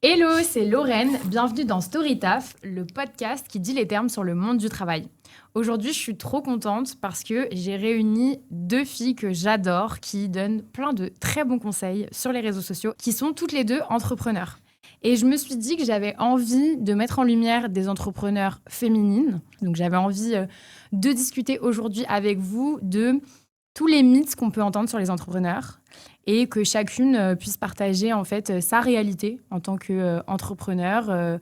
Hello, c'est Lorraine. Bienvenue dans Storytaf, le podcast qui dit les termes sur le monde du travail. Aujourd'hui, je suis trop contente parce que j'ai réuni deux filles que j'adore qui donnent plein de très bons conseils sur les réseaux sociaux, qui sont toutes les deux entrepreneurs. Et je me suis dit que j'avais envie de mettre en lumière des entrepreneurs féminines. Donc j'avais envie de discuter aujourd'hui avec vous de tous les mythes qu'on peut entendre sur les entrepreneurs et que chacune puisse partager en fait sa réalité en tant qu'entrepreneur.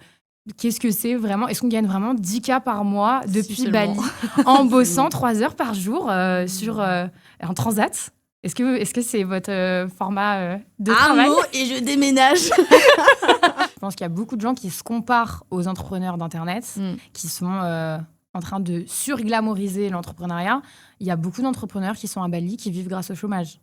Qu'est-ce que c'est vraiment? Est-ce qu'on gagne vraiment 10K par mois depuis Bali en bossant 3 heures par jour en transat? Est-ce que c'est votre format de travail? Un mot et je déménage. Je pense qu'il y a beaucoup de gens qui se comparent aux entrepreneurs d'Internet, qui sont en train de surglamouriser l'entrepreneuriat. Il y a beaucoup d'entrepreneurs qui sont à Bali, qui vivent grâce au chômage.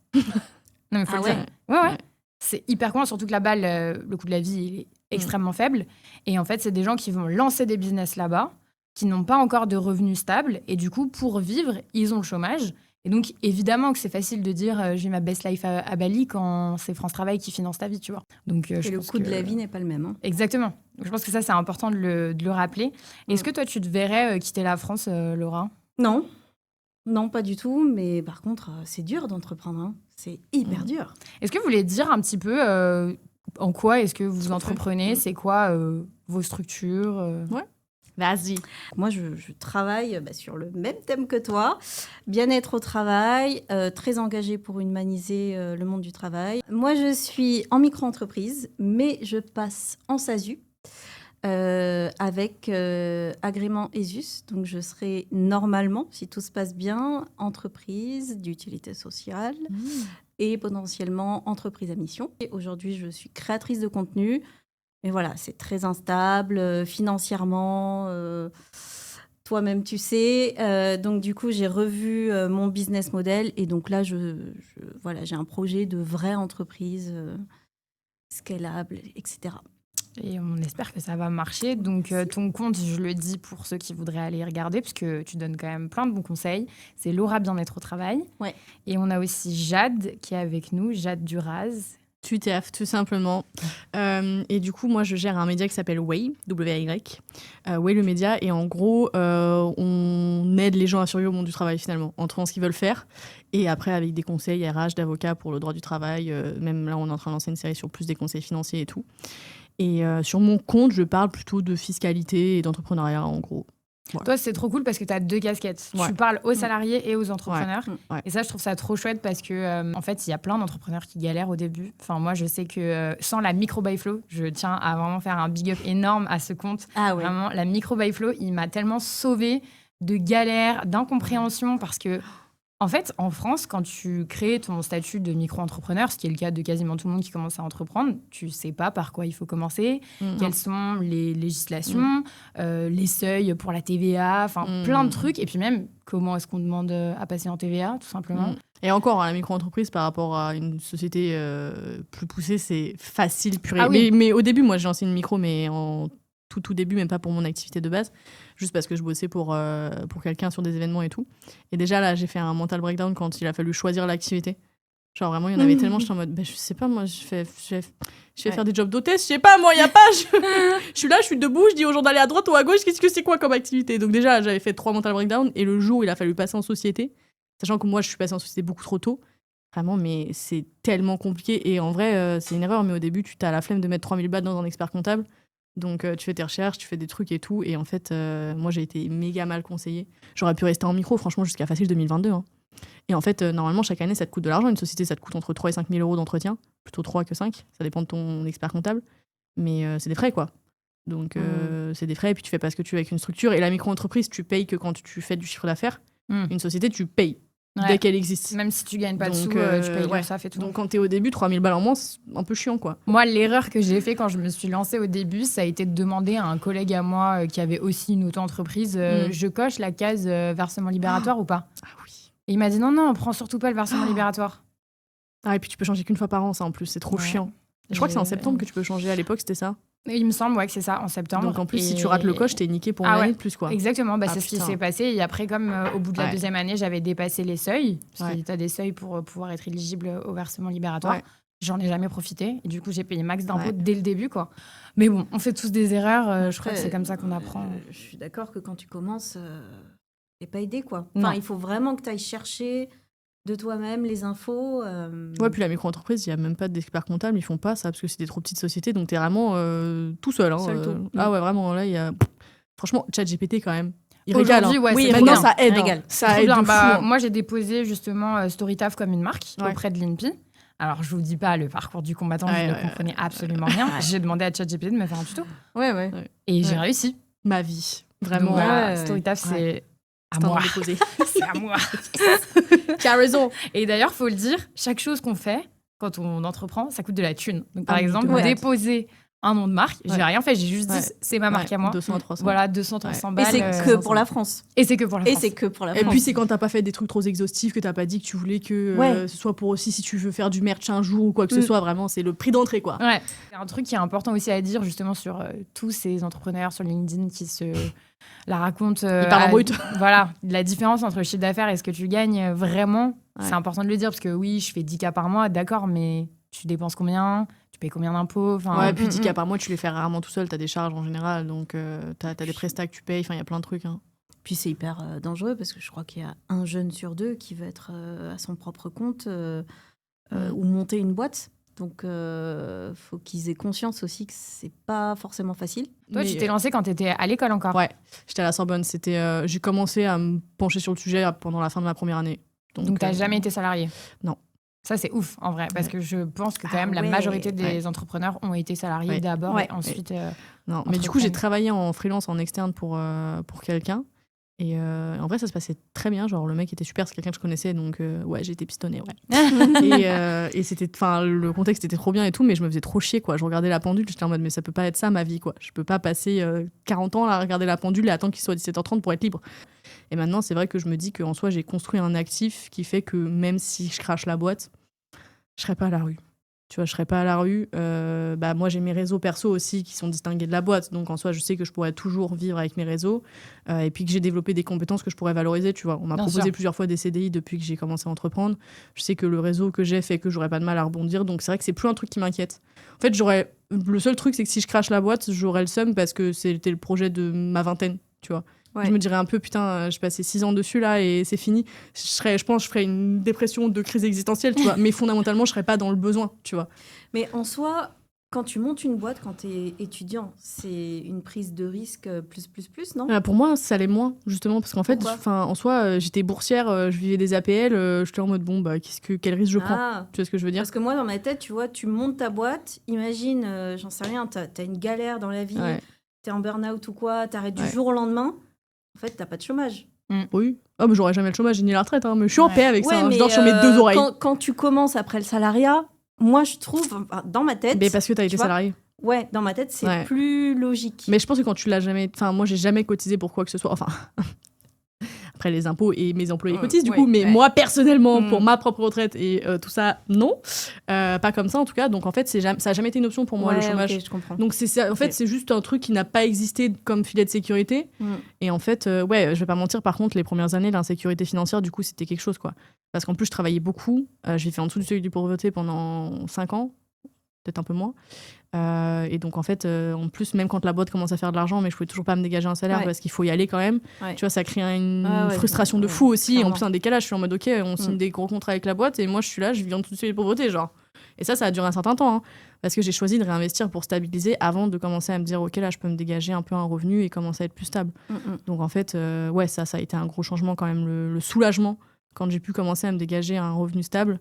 Non, mais faut le dire. Ouais. C'est hyper con, surtout que là-bas, le coût de la vie il est extrêmement faible. Et en fait, c'est des gens qui vont lancer des business là-bas, qui n'ont pas encore de revenus stables. Et du coup, pour vivre, ils ont le chômage. Et donc, évidemment que c'est facile de dire j'ai ma best life à Bali quand c'est France Travail qui finance ta vie, tu vois. Donc, et le coût de la vie n'est pas le même. Hein. Exactement. Je pense que ça, c'est important de le rappeler. Est-ce que toi, tu te verrais quitter la France, Laura? Non, pas du tout. Mais par contre, c'est dur d'entreprendre. Hein. C'est hyper dur. Est-ce que vous voulez dire un petit peu en quoi est-ce que vous entreprenez? C'est quoi vos structures? Ouais. Vas-y. Moi, je travaille sur le même thème que toi. Bien-être au travail, très engagée pour humaniser le monde du travail. Moi, je suis en micro-entreprise, mais je passe en SASU avec agrément ESUS. Donc, je serai normalement, si tout se passe bien, entreprise d'utilité sociale et potentiellement entreprise à mission. Et aujourd'hui, je suis créatrice de contenu. Mais voilà, c'est très instable financièrement. Toi-même, tu sais. Donc, du coup, j'ai revu mon business model. Et donc là, j'ai un projet de vraie entreprise scalable, etc. Et on espère que ça va marcher. Donc, ton compte, je le dis pour ceux qui voudraient aller regarder, puisque tu donnes quand même plein de bons conseils. C'est Laura Bien-être au travail. Ouais. Et on a aussi Jade qui est avec nous, Jade Duraz. Twitter, tout simplement. Et du coup, moi, je gère un média qui s'appelle Way, W-A-Y. Way, le média. Et en gros, on aide les gens à survivre au monde du travail, finalement, en trouvant ce qu'ils veulent faire. Et après, avec des conseils RH, d'avocats pour le droit du travail. Même là, on est en train de lancer une série sur plus des conseils financiers et tout. Et sur mon compte, je parle plutôt de fiscalité et d'entrepreneuriat, en gros. Voilà. Toi, c'est trop cool parce que tu as 2 casquettes. Ouais. Tu parles aux salariés et aux entrepreneurs. Ouais. Et ça, je trouve ça trop chouette parce que, en fait, il y a plein d'entrepreneurs qui galèrent au début. Enfin, moi, je sais que sans la Micro by Flo, je tiens à vraiment faire un big up énorme à ce compte. Ah ouais. Vraiment, la Micro by Flo, il m'a tellement sauvée de galères, d'incompréhension parce que, en fait, en France, quand tu crées ton statut de micro-entrepreneur, ce qui est le cas de quasiment tout le monde qui commence à entreprendre, tu sais pas par quoi il faut commencer, quelles sont les législations, les seuils pour la TVA, enfin plein de trucs. Et puis même, comment est-ce qu'on demande à passer en TVA, tout simplement. Et encore, la micro-entreprise, par rapport à une société plus poussée, c'est facile, purée. Ah oui. Mais au début, moi, j'ai lancé une micro, mais en tout début, même pas pour mon activité de base, juste parce que je bossais pour quelqu'un sur des événements et tout. Et déjà, là, j'ai fait un mental breakdown quand il a fallu choisir l'activité. Genre, vraiment, il y en avait tellement, j'étais en mode, je sais pas, moi, je vais faire des jobs d'hôtesse, je sais pas, moi, il y a pas, je suis là, je suis debout, je dis aux gens d'aller à droite ou à gauche, qu'est-ce que c'est quoi comme activité? Donc déjà, j'avais fait 3 mental breakdown, et le jour où il a fallu passer en société, sachant que moi, je suis passée en société beaucoup trop tôt, vraiment, mais c'est tellement compliqué. Et en vrai, c'est une erreur, mais au début, tu as la flemme de mettre 3000 bahts dans un expert comptable. Donc, tu fais tes recherches, tu fais des trucs et tout. Et en fait, moi, j'ai été méga mal conseillée. J'aurais pu rester en micro, franchement, jusqu'à facile 2022. Hein. Et en fait, normalement, chaque année, ça te coûte de l'argent. Une société, ça te coûte entre 3 et 5 000 euros d'entretien. Plutôt 3 que 5. Ça dépend de ton expert comptable. Mais c'est des frais, quoi. Donc, c'est des frais. Et puis, tu fais pas ce que tu veux avec une structure. Et la micro-entreprise, tu payes que quand tu fais du chiffre d'affaires. Une société, tu payes. Dès qu'elle existe. Même si tu gagnes pas de sous, tu payes l'URSSAF et tout. Donc quand t'es au début, 3000 balles en moins, c'est un peu chiant, quoi. Moi, l'erreur que j'ai fait quand je me suis lancée au début, ça a été de demander à un collègue à moi qui avait aussi une auto-entreprise, je coche la case versement libératoire ou pas? Ah oui. Et il m'a dit non, prends surtout pas le versement libératoire. Ah, et puis tu peux changer qu'une fois par an, ça en plus, c'est trop chiant. Je crois que c'est en septembre que tu peux changer, à l'époque, c'était ça. Il me semble que c'est ça, en septembre. Donc en plus, si tu rates le coche, t'es niqué pour une année de plus, quoi. Exactement, c'est ce qui s'est passé. Et après, comme au bout de la 2e année, j'avais dépassé les seuils, parce que t'as des seuils pour pouvoir être éligible au versement libératoire. j'en ai jamais profité. Et du coup, j'ai payé max d'impôts dès le début, quoi. Mais bon, on fait tous des erreurs. Je crois que c'est comme ça qu'on apprend. Je suis d'accord que quand tu commences, t'es pas aidé, quoi. Enfin, il faut vraiment que tu ailles chercher de toi-même les infos. Ouais, puis la micro-entreprise, il n'y a même pas d'experts comptables, ils font pas ça parce que c'est des trop petites sociétés, donc t'es vraiment tout seul. Hein, tout. Ah ouais, vraiment, là, il y a. Franchement, ChatGPT quand même. Il régale. Aujourd'hui, Hein. oui, maintenant, bien. ça aide. Hein. Ça aide de fou, hein. Moi, j'ai déposé justement Storytaf comme une marque auprès de l'INPI. Alors, je vous dis pas le parcours du combattant, je ne comprenais absolument rien. J'ai demandé à ChatGPT de me faire un tuto. Ouais. Et j'ai réussi. Ma vie. Vraiment. Donc, voilà, Storytaf, c'est à moi. C'est à moi. Tu as raison. Et d'ailleurs, faut le dire, chaque chose qu'on fait, quand on entreprend, ça coûte de la thune. Donc, par exemple, déposer un nom de marque, j'ai rien fait, j'ai juste dit c'est ma marque à moi. 200 à 300. Voilà, 200 300 balles. Et c'est que pour la France. Et c'est que pour la France. Et puis c'est quand t'as pas fait des trucs trop exhaustifs, que t'as pas dit que tu voulais que ce soit pour aussi si tu veux faire du merch un jour ou quoi que ce soit, vraiment c'est le prix d'entrée, quoi. Ouais. C'est un truc qui est important aussi à dire justement sur tous ces entrepreneurs sur LinkedIn qui se la racontent. Ils parlent en brut. Voilà, la différence entre le chiffre d'affaires et ce que tu gagnes vraiment, c'est important de le dire parce que oui, je fais 10K par mois, d'accord, mais tu dépenses combien ? Tu payes combien d'impôts? Ouais, puis 10K par mois, tu les fais rarement tout seul, t'as des charges en général, donc t'as des prestats que tu payes, il y a plein de trucs. Hein. Puis c'est hyper dangereux parce que je crois qu'il y a un jeune sur deux qui veut être à son propre compte ou monter une boîte. Donc, faut qu'ils aient conscience aussi que c'est pas forcément facile. Toi, tu t'es lancée quand tu étais à l'école encore? Ouais, j'étais à la Sorbonne. J'ai commencé à me pencher sur le sujet pendant la fin de ma première année. Donc t'as jamais été salariée? Non. Ça, c'est ouf, en vrai, parce que je pense que quand même la majorité des entrepreneurs ont été salariés d'abord et ensuite... Non, mais du coup, j'ai travaillé en freelance, en externe pour quelqu'un. Et en vrai, ça se passait très bien. Genre, le mec était super, c'est quelqu'un que je connaissais, donc j'ai été pistonnée, et c'était, le contexte était trop bien et tout, mais je me faisais trop chier, quoi. Je regardais la pendule, j'étais en mode, mais ça peut pas être ça, ma vie, quoi. Je peux pas passer 40 ans à regarder la pendule et attendre qu'il soit 17h30 pour être libre. Et maintenant, c'est vrai que je me dis qu'en soi, j'ai construit un actif qui fait que même si je crache la boîte, je serais pas à la rue. Tu vois, je serais pas à la rue. Moi, j'ai mes réseaux perso aussi qui sont distingués de la boîte. Donc, en soi, je sais que je pourrais toujours vivre avec mes réseaux. Et puis que j'ai développé des compétences que je pourrais valoriser, tu vois. On m'a proposé plusieurs fois des CDI depuis que j'ai commencé à entreprendre. Je sais que le réseau que j'ai fait que j'aurais pas de mal à rebondir. Donc, c'est vrai que c'est plus un truc qui m'inquiète. En fait, le seul truc, c'est que si je crache la boîte, j'aurais le seum parce que c'était le projet de ma vingtaine, tu vois. Ouais. Je me dirais un peu, putain, j'ai passé 6 ans dessus là et c'est fini. Je pense que je ferais une dépression de crise existentielle, tu vois. Mais fondamentalement, je serais pas dans le besoin, tu vois. Mais en soi, quand tu montes une boîte, quand t'es étudiant, c'est une prise de risque plus, non ? Pour moi, ça l'est moins, justement, parce qu'en fait, en soi, j'étais boursière, je vivais des APL, j'étais en mode, quel risque je prends ? Tu vois ce que je veux dire ? Parce que moi, dans ma tête, tu vois, tu montes ta boîte, imagine, j'en sais rien, t'as une galère dans la vie, t'es en burn-out ou quoi, t'arrêtes du jour au lendemain. En fait, t'as pas de chômage. Oui. Oh, mais j'aurais jamais le chômage ni la retraite, hein, mais je suis en paix avec ça. Hein, je dors sur mes deux oreilles. Quand tu commences après le salariat, moi, je trouve, dans ma tête... Mais parce que t'as été salarié. Ouais, dans ma tête, c'est plus logique. Mais je pense que quand tu l'as jamais... Enfin, moi, j'ai jamais cotisé pour quoi que ce soit. Enfin... Après, les impôts et mes employés cotisent, du coup. Mais moi, personnellement, pour ma propre retraite et tout ça, non. Pas comme ça, en tout cas. Donc, en fait, ça n'a jamais été une option pour moi, le chômage. Okay, je comprends. Donc, en fait, c'est juste un truc qui n'a pas existé comme filet de sécurité. Et en fait, je vais pas mentir, par contre, les premières années, l'insécurité financière, du coup, c'était quelque chose, quoi. Parce qu'en plus, je travaillais beaucoup. J'ai fait en dessous du seuil de pauvreté pendant 5 ans. Peut-être un peu moins. Et donc, en fait, en plus, même quand la boîte commence à faire de l'argent, mais je pouvais toujours pas me dégager un salaire parce qu'il faut y aller quand même. Tu vois, ça crée une frustration de fou aussi. Clairement. Et en plus, un décalage, je suis en mode, OK, on signe des gros contrats avec la boîte et moi, je suis là, je vis en dessous de la pauvreté, genre. Et ça a duré un certain temps, hein, parce que j'ai choisi de réinvestir pour stabiliser avant de commencer à me dire, OK, là, je peux me dégager un peu un revenu et commencer à être plus stable. Donc, en fait, ça a été un gros changement quand même, le soulagement quand j'ai pu commencer à me dégager un revenu stable.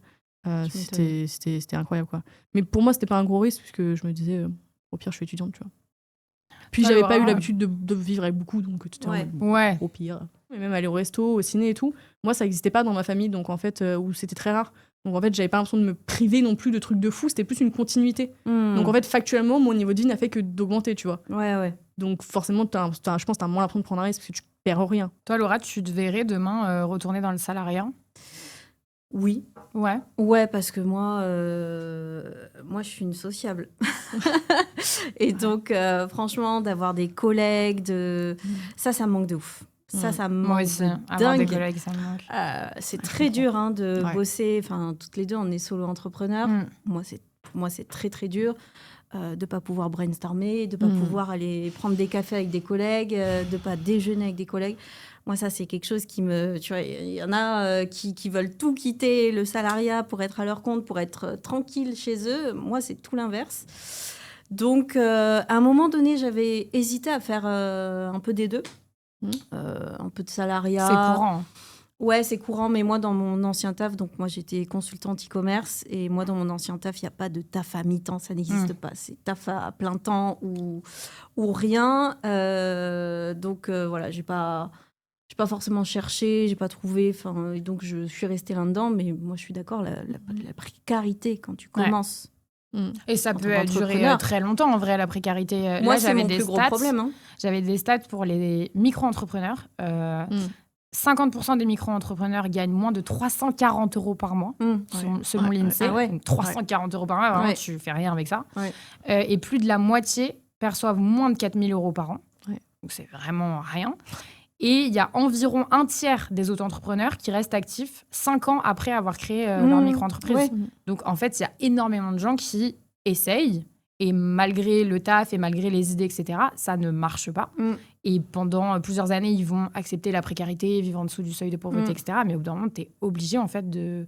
C'était incroyable, quoi. Mais pour moi, c'était pas un gros risque, puisque je me disais, au pire, je suis étudiante, tu vois. Puis j'avais pas eu l'habitude de vivre avec beaucoup, donc au pire. Et même aller au resto, au ciné et tout, moi, ça existait pas dans ma famille, donc en fait, où c'était très rare. Donc en fait, j'avais pas l'impression de me priver non plus de trucs de fou, c'était plus une continuité. Donc en fait, factuellement, mon niveau de vie n'a fait que d'augmenter, tu vois. Donc forcément, je pense que t'as moins l'impression de prendre un risque, parce que tu perds rien. Toi, Laura, tu te verrais demain retourner dans le salariat ? Oui. Ouais, parce que moi, je suis une sociable. Et donc, franchement, d'avoir des collègues, ça me manque de ouf. Ça me Moi manque aussi, de avoir des dingue. collègues, ça me manque. C'est Je très comprends. dur de Ouais. bosser. Enfin, toutes les deux, on est solo-entrepreneurs. Pour moi, c'est très, très dur de ne pas pouvoir brainstormer, de ne pas pouvoir aller prendre des cafés avec des collègues, de ne pas déjeuner avec des collègues. Moi, ça, c'est quelque chose qui me... Tu vois, il y en a qui veulent tout quitter, le salariat, pour être à leur compte, pour être tranquille chez eux. Moi, c'est tout l'inverse. Donc, à un moment donné, j'avais hésité à faire un peu des deux. Un peu de salariat. C'est courant. Ouais, c'est courant, mais moi, dans mon ancien taf, donc moi, j'étais consultante e-commerce, et moi, dans mon ancien taf, il n'y a pas de taf à mi-temps, ça n'existe pas. C'est taf à plein temps ou rien. Donc, voilà, j'ai pas forcément cherché, j'ai pas trouvé, donc je suis restée là-dedans, mais moi, je suis d'accord, la précarité, quand tu commences... Et ça en peut tant durer qu'entrepreneur. très longtemps, en vrai, la précarité. Moi, Là, c'est j'avais mon des plus gros stats. problème. Hein. J'avais des stats pour les micro-entrepreneurs. 50% des micro-entrepreneurs gagnent moins de 340 € par mois, selon l'INSEE. Ah ouais. Donc 340 € par mois, vraiment, tu fais rien avec ça. Ouais. Et plus de la moitié perçoivent moins de 4 000 € par an. Ouais. Donc c'est vraiment rien. Et il y a environ un tiers des auto-entrepreneurs qui restent actifs 5 ans après avoir créé leur micro-entreprise. Ouais. Donc en fait, il y a énormément de gens qui essayent, et malgré le taf et malgré les idées, etc., ça ne marche pas. Et pendant plusieurs années, ils vont accepter la précarité, vivre en dessous du seuil de pauvreté, etc. Mais au bout d'un moment, tu es obligé en fait de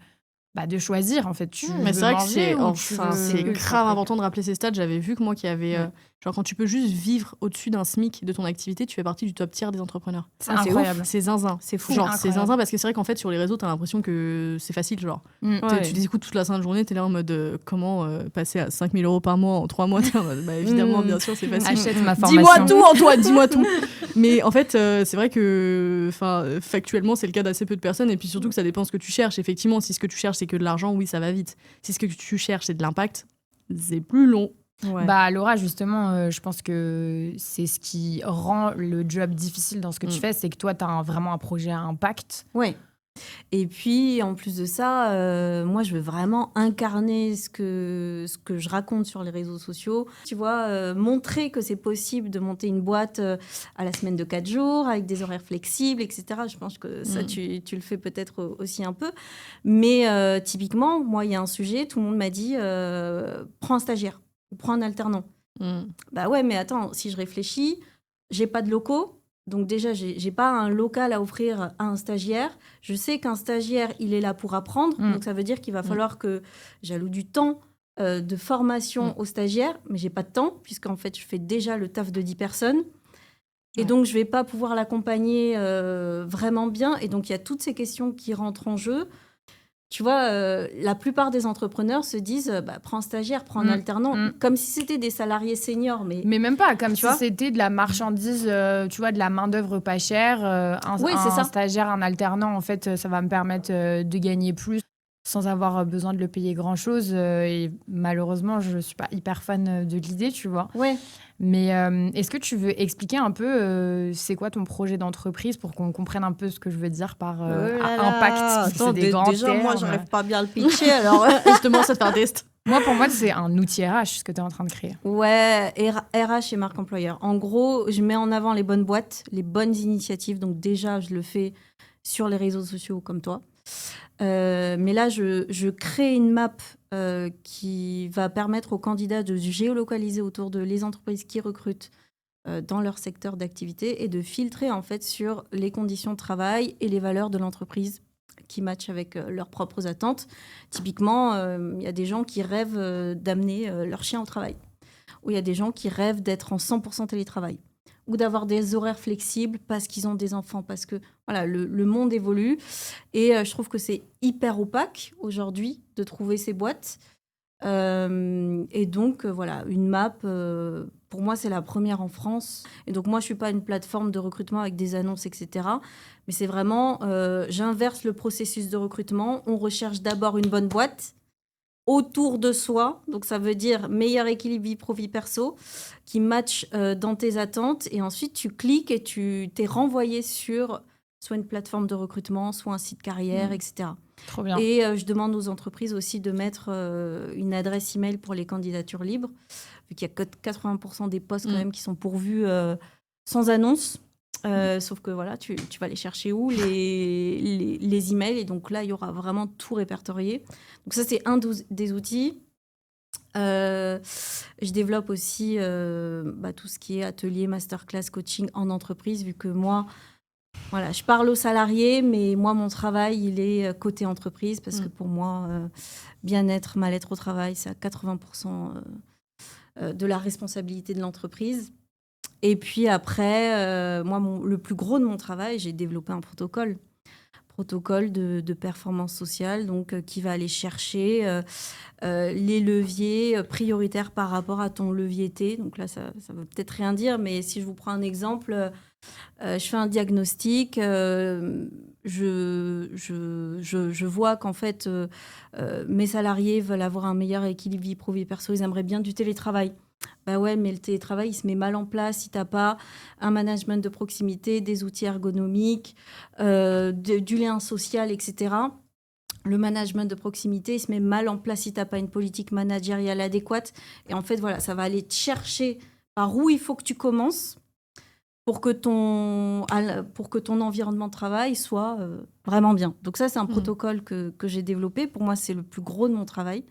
choisir. En fait, mais c'est vrai que c'est grave important de rappeler ces stats. J'avais vu que moi qui avait genre quand tu peux juste vivre au-dessus d'un SMIC de ton activité, tu fais partie du top tier des entrepreneurs. C'est incroyable. C'est zinzin. C'est fou. Genre c'est zinzin parce que c'est vrai qu'en fait sur les réseaux t'as l'impression que c'est facile genre. Tu les écoutes toute la sainte journée, t'es là en mode comment passer à 5 000 € par mois en 3 mois. T'es en mode, bah évidemment bien sûr c'est facile. Achète ma formation. Dis-moi tout Antoine, dis-moi tout. Mais en fait c'est vrai que factuellement c'est le cas d'assez peu de personnes, et puis surtout que ça dépend ce que tu cherches. Effectivement, si ce que tu cherches c'est que de l'argent, oui ça va vite. Si ce que tu cherches c'est de l'impact, c'est plus long. Ouais. Bah Laura, justement, je pense que c'est ce qui rend le job difficile dans ce que tu fais, c'est que toi, tu as vraiment un projet à impact. Ouais. Et puis, en plus de ça, moi, je veux vraiment incarner ce que je raconte sur les réseaux sociaux. Tu vois, montrer que c'est possible de monter une boîte à la semaine de 4 jours, avec des horaires flexibles, etc. Je pense que ça, tu le fais peut-être aussi un peu. Mais typiquement, moi, il y a un sujet, tout le monde m'a dit, prends un stagiaire ou prends un alternant. Bah ouais, mais attends, si je réfléchis, j'ai pas de locaux. Donc déjà, j'ai pas un local à offrir à un stagiaire. Je sais qu'un stagiaire, il est là pour apprendre. Donc ça veut dire qu'il va falloir que j'alloue du temps de formation aux stagiaires. Mais j'ai pas de temps, puisqu'en fait, je fais déjà le taf de 10 personnes. Et donc, je vais pas pouvoir l'accompagner vraiment bien. Et donc, il y a toutes ces questions qui rentrent en jeu. Tu vois, la plupart des entrepreneurs se disent prends un stagiaire, prends un alternant, comme si c'était des salariés seniors. Mais même pas, comme si c'était de la marchandise, tu vois, de la main-d'œuvre pas chère. Un stagiaire, un alternant, en fait, ça va me permettre de gagner plus sans avoir besoin de le payer grand-chose. Et malheureusement, je suis pas hyper fan de l'idée, tu vois. Ouais. Mais est-ce que tu veux expliquer un peu c'est quoi ton projet d'entreprise pour qu'on comprenne un peu ce que je veux dire par impact? Attends, des grands déjà, termes. moi, j'arrive pas bien à le pitcher, alors je te demande de faire un test. Moi, pour moi, c'est un outil RH, ce que tu es en train de créer. Ouais, RH et marque employeur. En gros, je mets en avant les bonnes boîtes, les bonnes initiatives. Donc déjà, je le fais sur les réseaux sociaux comme toi. Mais là, je crée une map qui va permettre aux candidats de géolocaliser autour de les entreprises qui recrutent dans leur secteur d'activité et de filtrer en fait sur les conditions de travail et les valeurs de l'entreprise qui matchent avec leurs propres attentes. Typiquement, il y a des gens qui rêvent d'amener leur chien au travail, ou il y a des gens qui rêvent d'être en 100% télétravail, ou d'avoir des horaires flexibles parce qu'ils ont des enfants, parce que voilà, le monde évolue. Et je trouve que c'est hyper opaque aujourd'hui de trouver ces boîtes. Et donc, voilà, une map, pour moi, c'est la première en France. Et donc, moi, je ne suis pas une plateforme de recrutement avec des annonces, etc. Mais c'est vraiment, j'inverse le processus de recrutement. On recherche d'abord une bonne boîte autour de soi, donc ça veut dire meilleur équilibre vie pro vie perso qui match dans tes attentes, et ensuite tu cliques et tu t'es renvoyé sur soit une plateforme de recrutement, soit un site carrière, etc. Trop bien. Et je demande aux entreprises aussi de mettre une adresse email pour les candidatures libres, vu qu'il y a que 80% des postes quand même qui sont pourvus sans annonce. Sauf que voilà, tu vas les chercher où les emails, et donc là, il y aura vraiment tout répertorié. Donc ça, c'est un des outils. Je développe aussi tout ce qui est atelier, masterclass, coaching en entreprise, vu que moi, voilà, je parle aux salariés, mais moi, mon travail, il est côté entreprise, parce que pour moi, bien-être, mal-être au travail, c'est à 80% de la responsabilité de l'entreprise. Et puis après, moi, le plus gros de mon travail, j'ai développé un protocole de performance sociale, donc qui va aller chercher les leviers prioritaires par rapport à ton levier T. Donc là, ça veut peut-être rien dire, mais si je vous prends un exemple, je fais un diagnostic, je vois qu'en fait, mes salariés veulent avoir un meilleur équilibre vie pro-vie perso, ils aimeraient bien du télétravail. Bah ouais, mais le télétravail, il se met mal en place si tu n'as pas un management de proximité, des outils ergonomiques, du lien social, etc. Le management de proximité, il se met mal en place si tu n'as pas une politique managériale adéquate. Et en fait, voilà, ça va aller te chercher par où il faut que tu commences pour que ton environnement de travail soit vraiment bien. Donc ça, c'est un protocole que j'ai développé. Pour moi, c'est le plus gros de mon travail.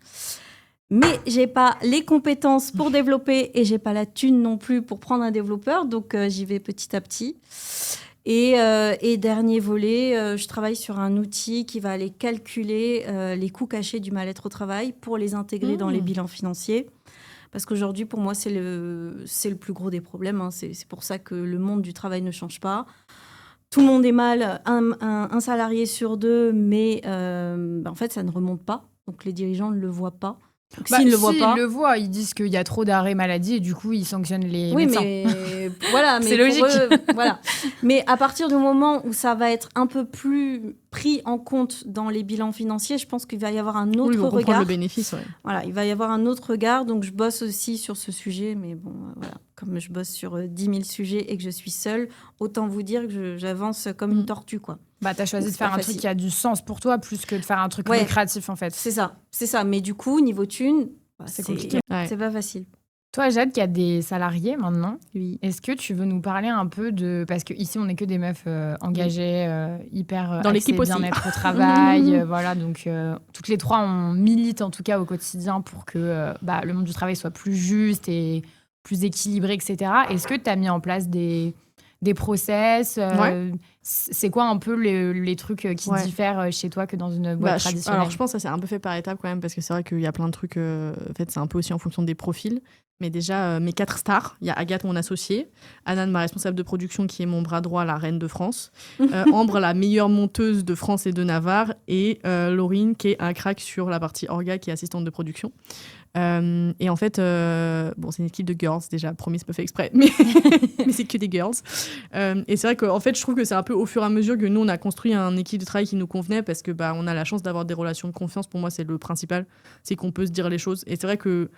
Mais j'ai pas les compétences pour développer et j'ai pas la thune non plus pour prendre un développeur, donc j'y vais petit à petit. Et dernier volet, je travaille sur un outil qui va aller calculer les coûts cachés du mal-être au travail pour les intégrer dans les bilans financiers. Parce qu'aujourd'hui, pour moi, c'est le plus gros des problèmes. Hein. C'est pour ça que le monde du travail ne change pas. Tout le monde est mal, un salarié sur deux, mais en fait, ça ne remonte pas. Donc les dirigeants ne le voient pas. Donc, s'ils le voient pas, ils le voient, ils disent qu'il y a trop d'arrêts maladie et du coup ils sanctionnent les médecins. Mais voilà, mais c'est logique. Eux, voilà. Mais à partir du moment où ça va être un peu plus pris en compte dans les bilans financiers, je pense qu'il va y avoir un autre regard. Le bénéfice, ouais. Voilà, il va y avoir un autre regard. Donc je bosse aussi sur ce sujet, mais bon, voilà, comme je bosse sur 10 000 sujets et que je suis seule, autant vous dire que j'avance comme une tortue, quoi. Bah, t'as choisi de faire un truc qui a du sens pour toi plus que de faire un truc lucratif, en fait. C'est ça. Mais du coup, niveau thune, c'est compliqué. C'est pas facile. Toi, Jade, qui a des salariés maintenant, oui. Est-ce que tu veux nous parler un peu de... Parce qu'ici, on n'est que des meufs engagées, hyper dans l'équipe aussi. Bien-être au travail. Voilà, donc toutes les trois, on milite en tout cas au quotidien pour que le monde du travail soit plus juste et plus équilibré, etc. Est-ce que tu as mis en place des process C'est quoi un peu les trucs qui diffèrent chez toi que dans une boîte traditionnelle? Alors, je pense que ça s'est un peu fait par étapes quand même, parce que c'est vrai qu'il y a plein de trucs. En fait, c'est un peu aussi en fonction des profils. Mais déjà, mes 4 stars, il y a Agathe, mon associée, Anan, ma responsable de production, qui est mon bras droit, la reine de France, Ambre, la meilleure monteuse de France et de Navarre, et Laurine, qui est un crack sur la partie orga, qui est assistante de production. Et en fait, c'est une équipe de girls, déjà, promis, c'est pas fait exprès, mais c'est que des girls. Et c'est vrai qu'en fait, je trouve que c'est un peu au fur et à mesure que nous, on a construit un équipe de travail qui nous convenait, parce que on a la chance d'avoir des relations de confiance. Pour moi, c'est le principal, c'est qu'on peut se dire les choses. Et c'est vrai que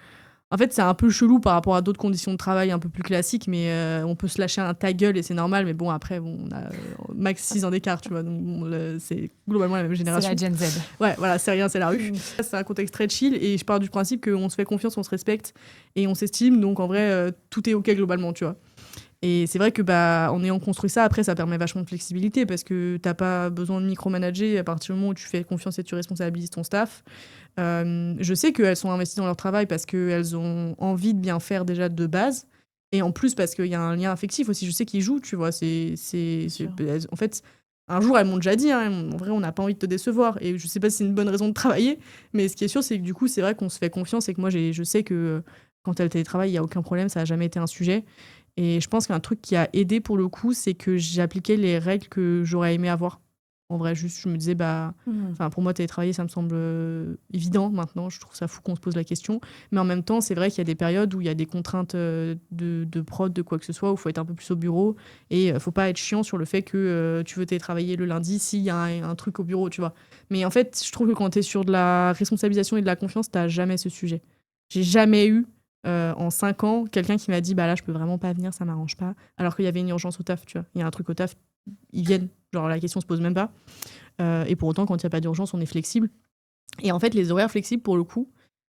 en fait, c'est un peu chelou par rapport à d'autres conditions de travail un peu plus classiques, mais on peut se lâcher un ta gueule et c'est normal. Mais bon, après, on a max 6 ans d'écart, tu vois. Donc, c'est globalement la même génération. C'est la Gen Z. Ouais, voilà, c'est rien, c'est la rue. C'est un contexte très chill et je pars du principe qu'on se fait confiance, on se respecte et on s'estime. Donc, en vrai, tout est OK globalement, tu vois. Et c'est vrai que en ayant construit ça, après, ça permet vachement de flexibilité parce que t'as pas besoin de micromanager à partir du moment où tu fais confiance et tu responsabilises ton staff. Je sais qu'elles sont investies dans leur travail parce qu'elles ont envie de bien faire déjà de base. Et en plus, parce qu'il y a un lien affectif aussi. Je sais qu'ils jouent, tu vois. En fait, un jour, elles m'ont déjà dit, en vrai, on n'a pas envie de te décevoir. Et je sais pas si c'est une bonne raison de travailler. Mais ce qui est sûr, c'est que du coup, c'est vrai qu'on se fait confiance et que moi, je sais que quand t'as le télétravail, il n'y a aucun problème. Ça n'a jamais été un sujet. Et je pense qu'un truc qui a aidé pour le coup, c'est que j'ai appliqué les règles que j'aurais aimé avoir. En vrai, juste, je me disais, pour moi, télétravailler, ça me semble évident maintenant. Je trouve ça fou qu'on se pose la question. Mais en même temps, c'est vrai qu'il y a des périodes où il y a des contraintes de prod, de quoi que ce soit, où il faut être un peu plus au bureau. Et il ne faut pas être chiant sur le fait que tu veux télétravailler le lundi s'il y a un truc au bureau, tu vois. Mais en fait, je trouve que quand tu es sur de la responsabilisation et de la confiance, tu n'as jamais ce sujet. J'ai jamais eu en 5 ans, quelqu'un qui m'a dit là je peux vraiment pas venir, ça m'arrange pas, alors qu'il y avait une urgence au taf, tu vois, il y a un truc au taf, ils viennent, genre la question se pose même pas. Et pour autant, quand il n'y a pas d'urgence, on est flexible. Et en fait, les horaires flexibles, pour le coup,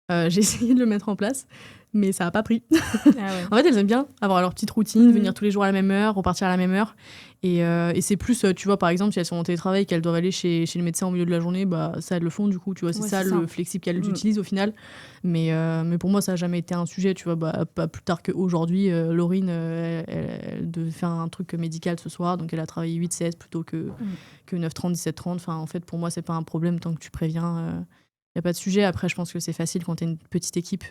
j'ai essayé de le mettre en place. Mais ça n'a pas pris. Ah ouais. En fait, elles aiment bien avoir leur petite routine, Mhm. venir tous les jours à la même heure, repartir à la même heure. Et c'est plus, tu vois, par exemple, si elles sont en télétravail et qu'elles doivent aller chez le médecin au milieu de la journée, bah, ça, elles le font du coup. Tu vois, c'est Ouais, ça c'est le ça. flexible qu'elles Mhm. utilisent au final. Mais pour moi, ça n'a jamais été un sujet. Tu vois, bah, pas plus tard qu'aujourd'hui, Laurine, elle devait faire un truc médical ce soir. Donc, elle a travaillé 8-16 plutôt que 9-30, 17-30. Enfin, en fait, pour moi, c'est pas un problème tant que tu préviens. Il n'y a pas de sujet. Après, je pense que c'est facile quand tu es une petite équipe.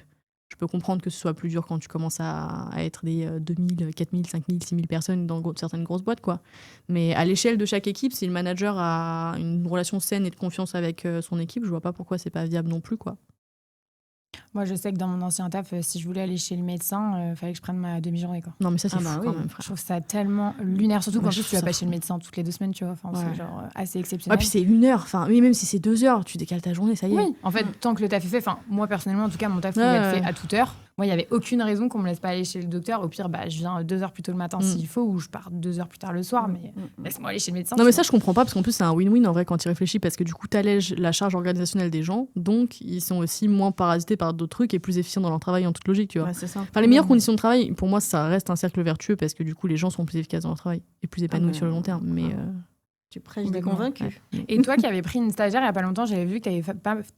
Je peux comprendre que ce soit plus dur quand tu commences à être des 2000, 4000, 5000, 6000 personnes dans certaines grosses boîtes, quoi. Mais à l'échelle de chaque équipe, si le manager a une relation saine et de confiance avec son équipe, je vois pas pourquoi c'est pas viable non plus, quoi. Moi, je sais que dans mon ancien taf, si je voulais aller chez le médecin, fallait que je prenne ma demi-journée, quoi. Non, mais ça, c'est Ah bah fou oui. quand même, Je frère. trouve ça tellement lunaire, surtout Ouais, qu'en je plus, trouve tu vas ça pas chez le fou. médecin toutes les 2 semaines, tu vois. Enfin, Ouais. c'est genre assez Ouais, exceptionnel. puis c'est 1 heure. Enfin, oui, même si c'est 2 heures, tu décales ta journée, ça y est. Oui, en fait, tant que le taf est fait, enfin, moi personnellement, en tout cas, mon taf pouvait Ouais, être fait ouais. à toute heure. Moi, il n'y avait aucune raison qu'on me laisse pas aller chez le docteur. Au pire, bah, je viens 2 heures plus tôt le matin s'il faut, ou je pars 2 heures plus tard le soir, mais laisse-moi aller chez le médecin. Non, mais tu ça, je comprends pas, parce qu'en plus, c'est un win-win en vrai quand tu y réfléchis, parce que du coup, t'allèges la charge organisationnelle des gens, donc ils sont aussi moins parasités par d'autres trucs et plus efficients dans leur travail en toute logique, tu vois. Ouais, c'est ça. Enfin, les meilleures conditions de travail, pour moi, ça reste un cercle vertueux parce que du coup, les gens sont plus efficaces dans leur travail et plus épanouis sur le long terme. Mais Tu prêches des Complètement, convaincus. ouais. Et toi qui avais pris une stagiaire il n'y a pas longtemps, j'avais vu que tu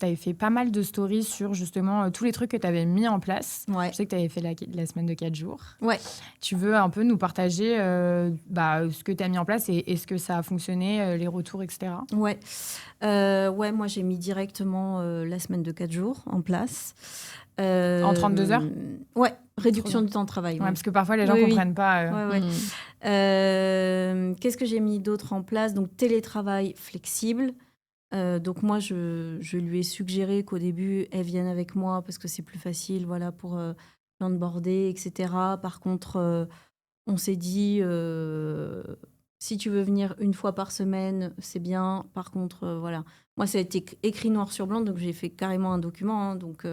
avais fait pas mal de stories sur justement tous les trucs que tu avais mis en place. Ouais. Je sais que tu avais fait la semaine de 4 jours. Ouais. Tu veux un peu nous partager ce que tu as mis en place et est-ce que ça a fonctionné, les retours, etc. Ouais. Moi, j'ai mis directement la semaine de 4 jours en place. En 32 heures. Ouais, réduction Trop du temps de travail. Ouais, Ouais. parce que parfois les gens Oui, oui. comprennent pas. Ouais, ouais. Qu'est-ce que j'ai mis d'autre en place? Donc, télétravail flexible. Donc, moi, je lui ai suggéré qu'au début, elle vienne avec moi parce que c'est plus facile, voilà, pour l'onboarder, etc. Par contre, on s'est dit, si tu veux venir 1 fois par semaine, c'est bien. Par contre, voilà. Moi, ça a été écrit noir sur blanc, donc j'ai fait carrément un document. Hein, donc,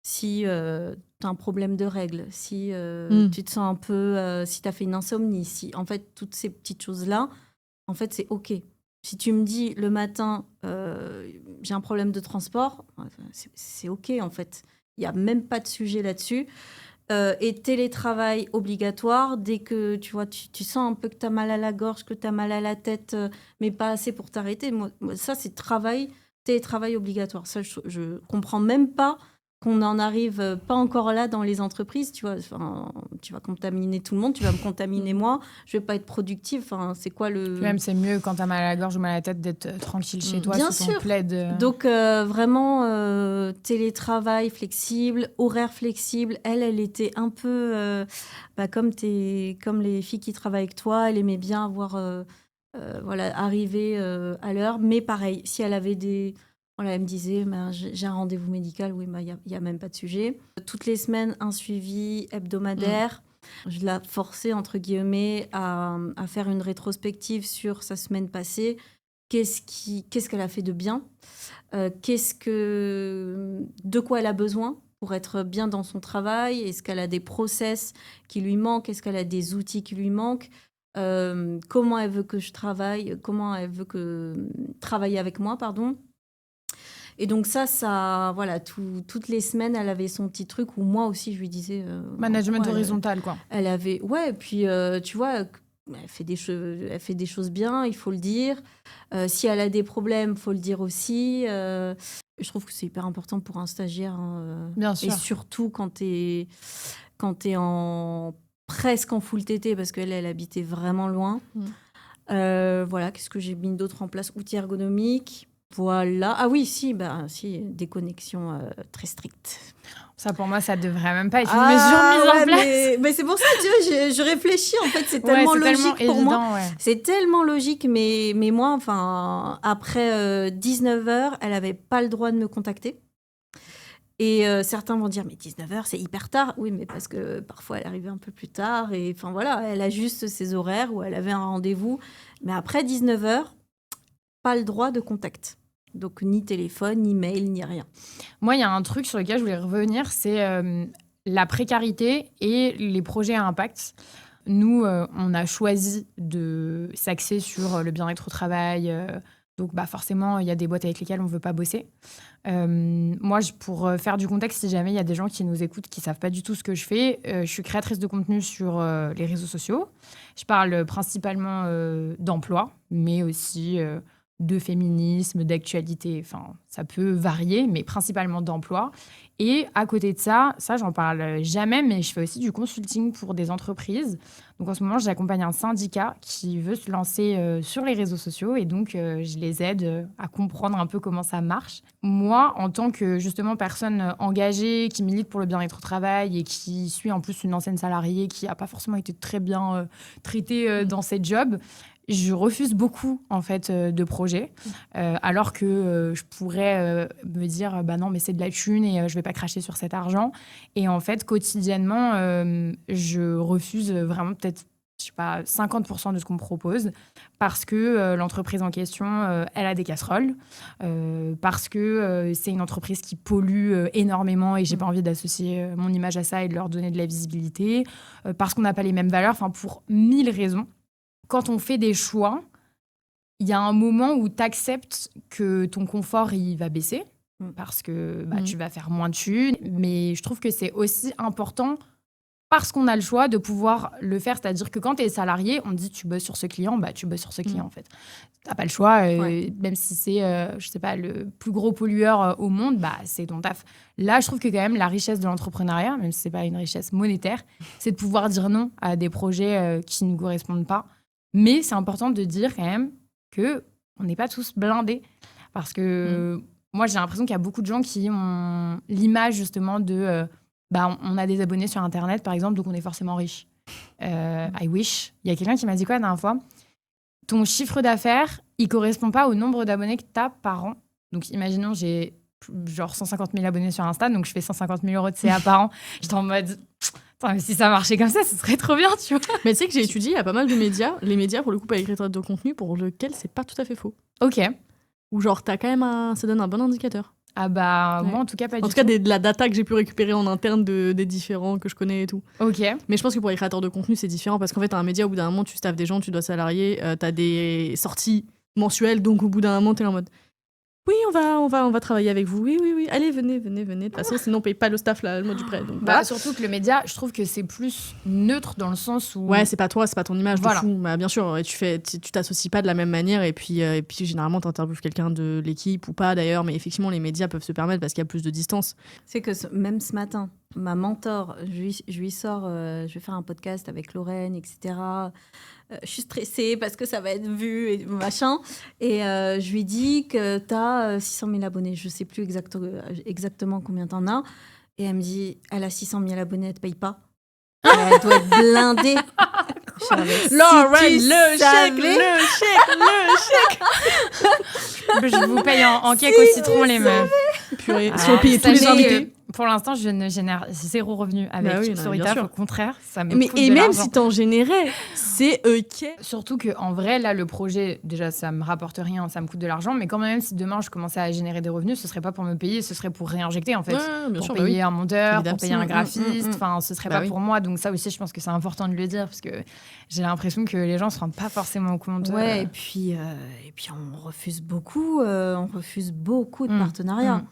si tu as un problème de règles, si tu te sens un peu, si tu as fait une insomnie, si en fait toutes ces petites choses-là, en fait c'est OK. Si tu me dis le matin, j'ai un problème de transport, c'est OK en fait. Il n'y a même pas de sujet là-dessus. Et télétravail obligatoire, dès que tu vois, tu sens un peu que tu as mal à la gorge, que tu as mal à la tête, mais pas assez pour t'arrêter. Moi, ça, c'est télétravail obligatoire. Ça, je comprends même pas qu'on n'en arrive pas encore là dans les entreprises. Tu vois, enfin, tu vas contaminer tout le monde, tu vas me contaminer moi, je vais pas être productive. Enfin, c'est quoi le... Puis même, c'est mieux quand tu as mal à la gorge ou mal à la tête d'être tranquille chez toi Bien sous ton sûr. plaid. Donc, vraiment, télétravail flexible, horaire flexible. Elle était un peu comme les filles qui travaillent avec toi. Elle aimait bien avoir, arriver à l'heure. Mais pareil, si elle avait des... Voilà, elle me disait, j'ai un rendez-vous médical. Oui, il y a même pas de sujet. Toutes les semaines, un suivi hebdomadaire. Je la forçais, entre guillemets, à faire une rétrospective sur sa semaine passée. Qu'est-ce qu'elle a fait de bien, de quoi elle a besoin pour être bien dans son travail, est-ce qu'elle a des process qui lui manquent, est-ce qu'elle a des outils qui lui manquent, comment elle veut que je travaille, comment elle veut travailler avec moi, pardon. Et donc ça voilà, toutes les semaines, elle avait son petit truc où moi aussi, je lui disais... Management horizontal, quoi. Elle avait... Ouais, puis tu vois... Elle fait des choses bien, il faut le dire. Si elle a des problèmes, il faut le dire aussi. Je trouve que c'est hyper important pour un stagiaire. Bien sûr. Et surtout quand tu es presque en full TT, parce qu'elle habitait vraiment loin. Voilà, qu'est-ce que j'ai mis d'autre en place? Outils ergonomiques. Voilà. Ah oui, si, des connexions très strictes. Ça, pour moi, ça devrait même pas être une mesure mise en place. Mais c'est pour ça que je réfléchis. En fait, c'est tellement logique pour évident, moi. Ouais. C'est tellement logique, mais moi, enfin, après 19h, elle n'avait pas le droit de me contacter. Et certains vont dire, mais 19h, c'est hyper tard. Oui, mais parce que parfois, elle arrivait un peu plus tard. Et enfin, voilà, elle a juste ses horaires où elle avait un rendez-vous. Mais après 19h, pas le droit de contact. Donc, ni téléphone, ni mail, ni rien. Moi, il y a un truc sur lequel je voulais revenir, c'est la précarité et les projets à impact. Nous, on a choisi de s'axer sur le bien-être au travail, Donc, forcément, il y a des boîtes avec lesquelles on ne veut pas bosser. Moi, pour faire du contexte, si jamais il y a des gens qui nous écoutent qui ne savent pas du tout ce que je fais, je suis créatrice de contenu sur les réseaux sociaux. Je parle principalement d'emploi, mais aussi de féminisme, d'actualité. Enfin, ça peut varier, mais principalement d'emploi. Et à côté de ça, j'en parle jamais, mais je fais aussi du consulting pour des entreprises. Donc en ce moment, j'accompagne un syndicat qui veut se lancer sur les réseaux sociaux et donc je les aide à comprendre un peu comment ça marche. Moi, en tant que justement personne engagée, qui milite pour le bien-être au travail et qui suit en plus une ancienne salariée qui n'a pas forcément été très bien traitée dans ses jobs, je refuse beaucoup en fait de projets, alors que je pourrais me dire non mais c'est de la thune et je vais pas cracher sur cet argent. Et en fait quotidiennement, je refuse vraiment peut-être 50% de ce qu'on me propose parce que l'entreprise en question, elle a des casseroles, parce que c'est une entreprise qui pollue énormément et j'ai pas envie d'associer mon image à ça et de leur donner de la visibilité, parce qu'on n'a pas les mêmes valeurs, enfin pour 1000 raisons. Quand on fait des choix, il y a un moment où tu acceptes que ton confort il va baisser parce que tu vas faire moins de thunes. Mais je trouve que c'est aussi important parce qu'on a le choix de pouvoir le faire. C'est-à-dire que quand tu es salarié, on te dit tu bosses sur ce client, tu bosses sur ce client en fait. Tu n'as pas le choix, même si c'est je sais pas, le plus gros pollueur au monde, c'est ton taf. Là, je trouve que quand même la richesse de l'entrepreneuriat, même si ce n'est pas une richesse monétaire, c'est de pouvoir dire non à des projets qui ne nous correspondent pas. Mais c'est important de dire quand même qu'on n'est pas tous blindés. Parce que moi, j'ai l'impression qu'il y a beaucoup de gens qui ont l'image justement de... on a des abonnés sur Internet, par exemple, donc on est forcément riche. I wish. Il y a quelqu'un qui m'a dit quoi la dernière fois ? Ton chiffre d'affaires, il ne correspond pas au nombre d'abonnés que tu as par an. Donc, imaginons, j'ai genre 150 000 abonnés sur Insta, donc je fais 150 000 € de CA par an. J'étais en mode... Mais si ça marchait comme ça, ce serait trop bien, tu vois. Mais tu sais que j'ai étudié, il y a pas mal de médias. Les médias, pour le coup, pas les créateurs de contenu, pour lequel c'est pas tout à fait faux. Ok. Ou genre, t'as quand même ça donne un bon indicateur. Ah moi, en tout cas, pas du tout. En tout cas, de la data que j'ai pu récupérer en interne des différents que je connais et tout. Ok. Mais je pense que pour les créateurs de contenu, c'est différent parce qu'en fait, t'as un média, au bout d'un moment, tu staffes des gens, tu dois salarier, t'as des sorties mensuelles, donc au bout d'un moment, t'es en mode... Oui, on va travailler avec vous. Oui. Allez, venez. De toute façon, sinon on paye pas le staff là, le mois du prêt. Donc, voilà. Surtout que le média, je trouve que c'est plus neutre dans le sens où... Ouais, c'est pas toi, c'est pas ton image de fou. Bien sûr, tu t'associes pas de la même manière et puis généralement t'interviews quelqu'un de l'équipe ou pas d'ailleurs, mais effectivement les médias peuvent se permettre parce qu'il y a plus de distance. C'est que même ce matin, ma mentor, je lui sors, je vais faire un podcast avec Lorraine, etc. Je suis stressée parce que ça va être vu et machin. Et je lui dis que tu as 600 000 abonnés. Je ne sais plus exactement combien tu en as. Et elle me dit, elle a 600 000 abonnés, elle ne te paye pas. Elle doit être blindée. Lorraine, le chèque. Je vous paye en cake au citron, les meufs. Purée, si on payait tous les invités. Pour l'instant, je ne génère zéro revenu avec Storytaf. Au contraire, ça me coûte de même l'argent. si t'en générais, c'est ok. Surtout qu'en vrai, là, le projet, déjà, ça me rapporte rien, ça me coûte de l'argent. Mais quand même, si demain, je commençais à générer des revenus, ce serait pas pour me payer, ce serait pour réinjecter, en fait. Pour payer un monteur, évidemment, pour payer un graphiste. Enfin, ce serait pas pour moi. Donc ça aussi, je pense que c'est important de le dire parce que j'ai l'impression que les gens se rendent pas forcément compte. Ouais, et puis on refuse beaucoup de partenariats.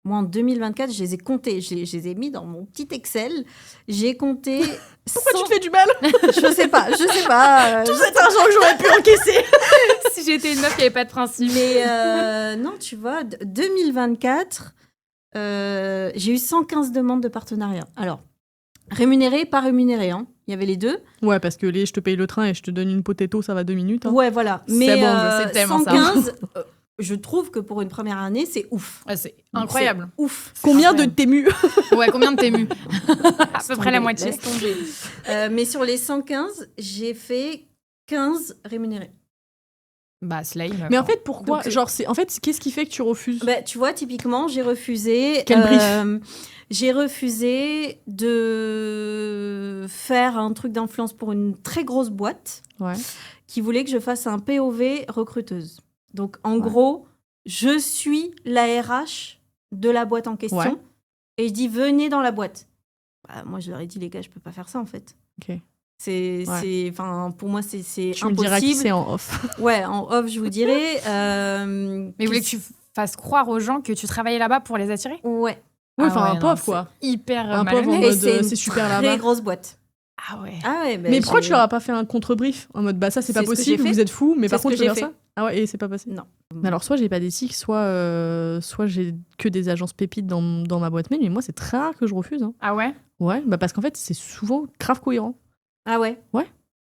Moi, en 2024, je les ai comptés. Je les ai mis dans mon petit Excel. J'ai compté... Pourquoi tu te fais du mal ? Je sais pas. Tout cet argent que j'aurais pu encaisser. Si j'étais une meuf qui avait pas de principe. Mais non, tu vois, 2024, j'ai eu 115 demandes de partenariat. Alors, rémunéré, pas rémunéré, hein. Il y avait les deux. Ouais, parce que je te paye le train et je te donne une potato, ça va 2 minutes. Hein. Ouais, voilà. Mais c'est bon, c'est tellement 115... ça. Je trouve que pour une première année, c'est ouf. Ouais, c'est incroyable. C'est ouf. Combien de témus ? Ouais, combien de témus ? À peu près la moitié. Laisse tomber. Mais sur les 115, j'ai fait 15 rémunérés. Slime. Mais en fait, pourquoi ? Qu'est-ce qui fait que tu refuses ? Tu vois, typiquement, j'ai refusé... Quel brief ? J'ai refusé de faire un truc d'influence pour une très grosse boîte qui voulait que je fasse un POV recruteuse. Donc, en gros, je suis la RH de la boîte en question et je dis, venez dans la boîte. Moi, je leur ai dit, les gars, je peux pas faire ça, en fait. Okay. Pour moi, c'est Tu me diras qui impossible. c'est en off. Ouais, en off, je vous dirais. Mais vous voulez que tu fasses croire aux gens que tu travaillais là-bas pour les attirer? Ouais. Oui, enfin, Ah ouais, un non, pauvre, quoi. c'est hyper Un pauvre en malhonnête. mode, Et c'est super une là-bas. très grosse boîte. Ah ouais. Ah ouais, Mais pourquoi tu leur as pas fait un contre-brief en mode bah ça c'est pas C'est ce que possible, j'ai fait. vous êtes fous, mais C'est par ce contre que je veux j'ai faire ça? Ah ouais, et c'est pas passé? Non. Mais alors soit j'ai pas d'éthique, soit j'ai que des agences pépites dans ma boîte mail, mais moi c'est très rare que je refuse. Hein. Ah ouais? Ouais, bah parce qu'en fait c'est souvent grave cohérent. Ah ouais.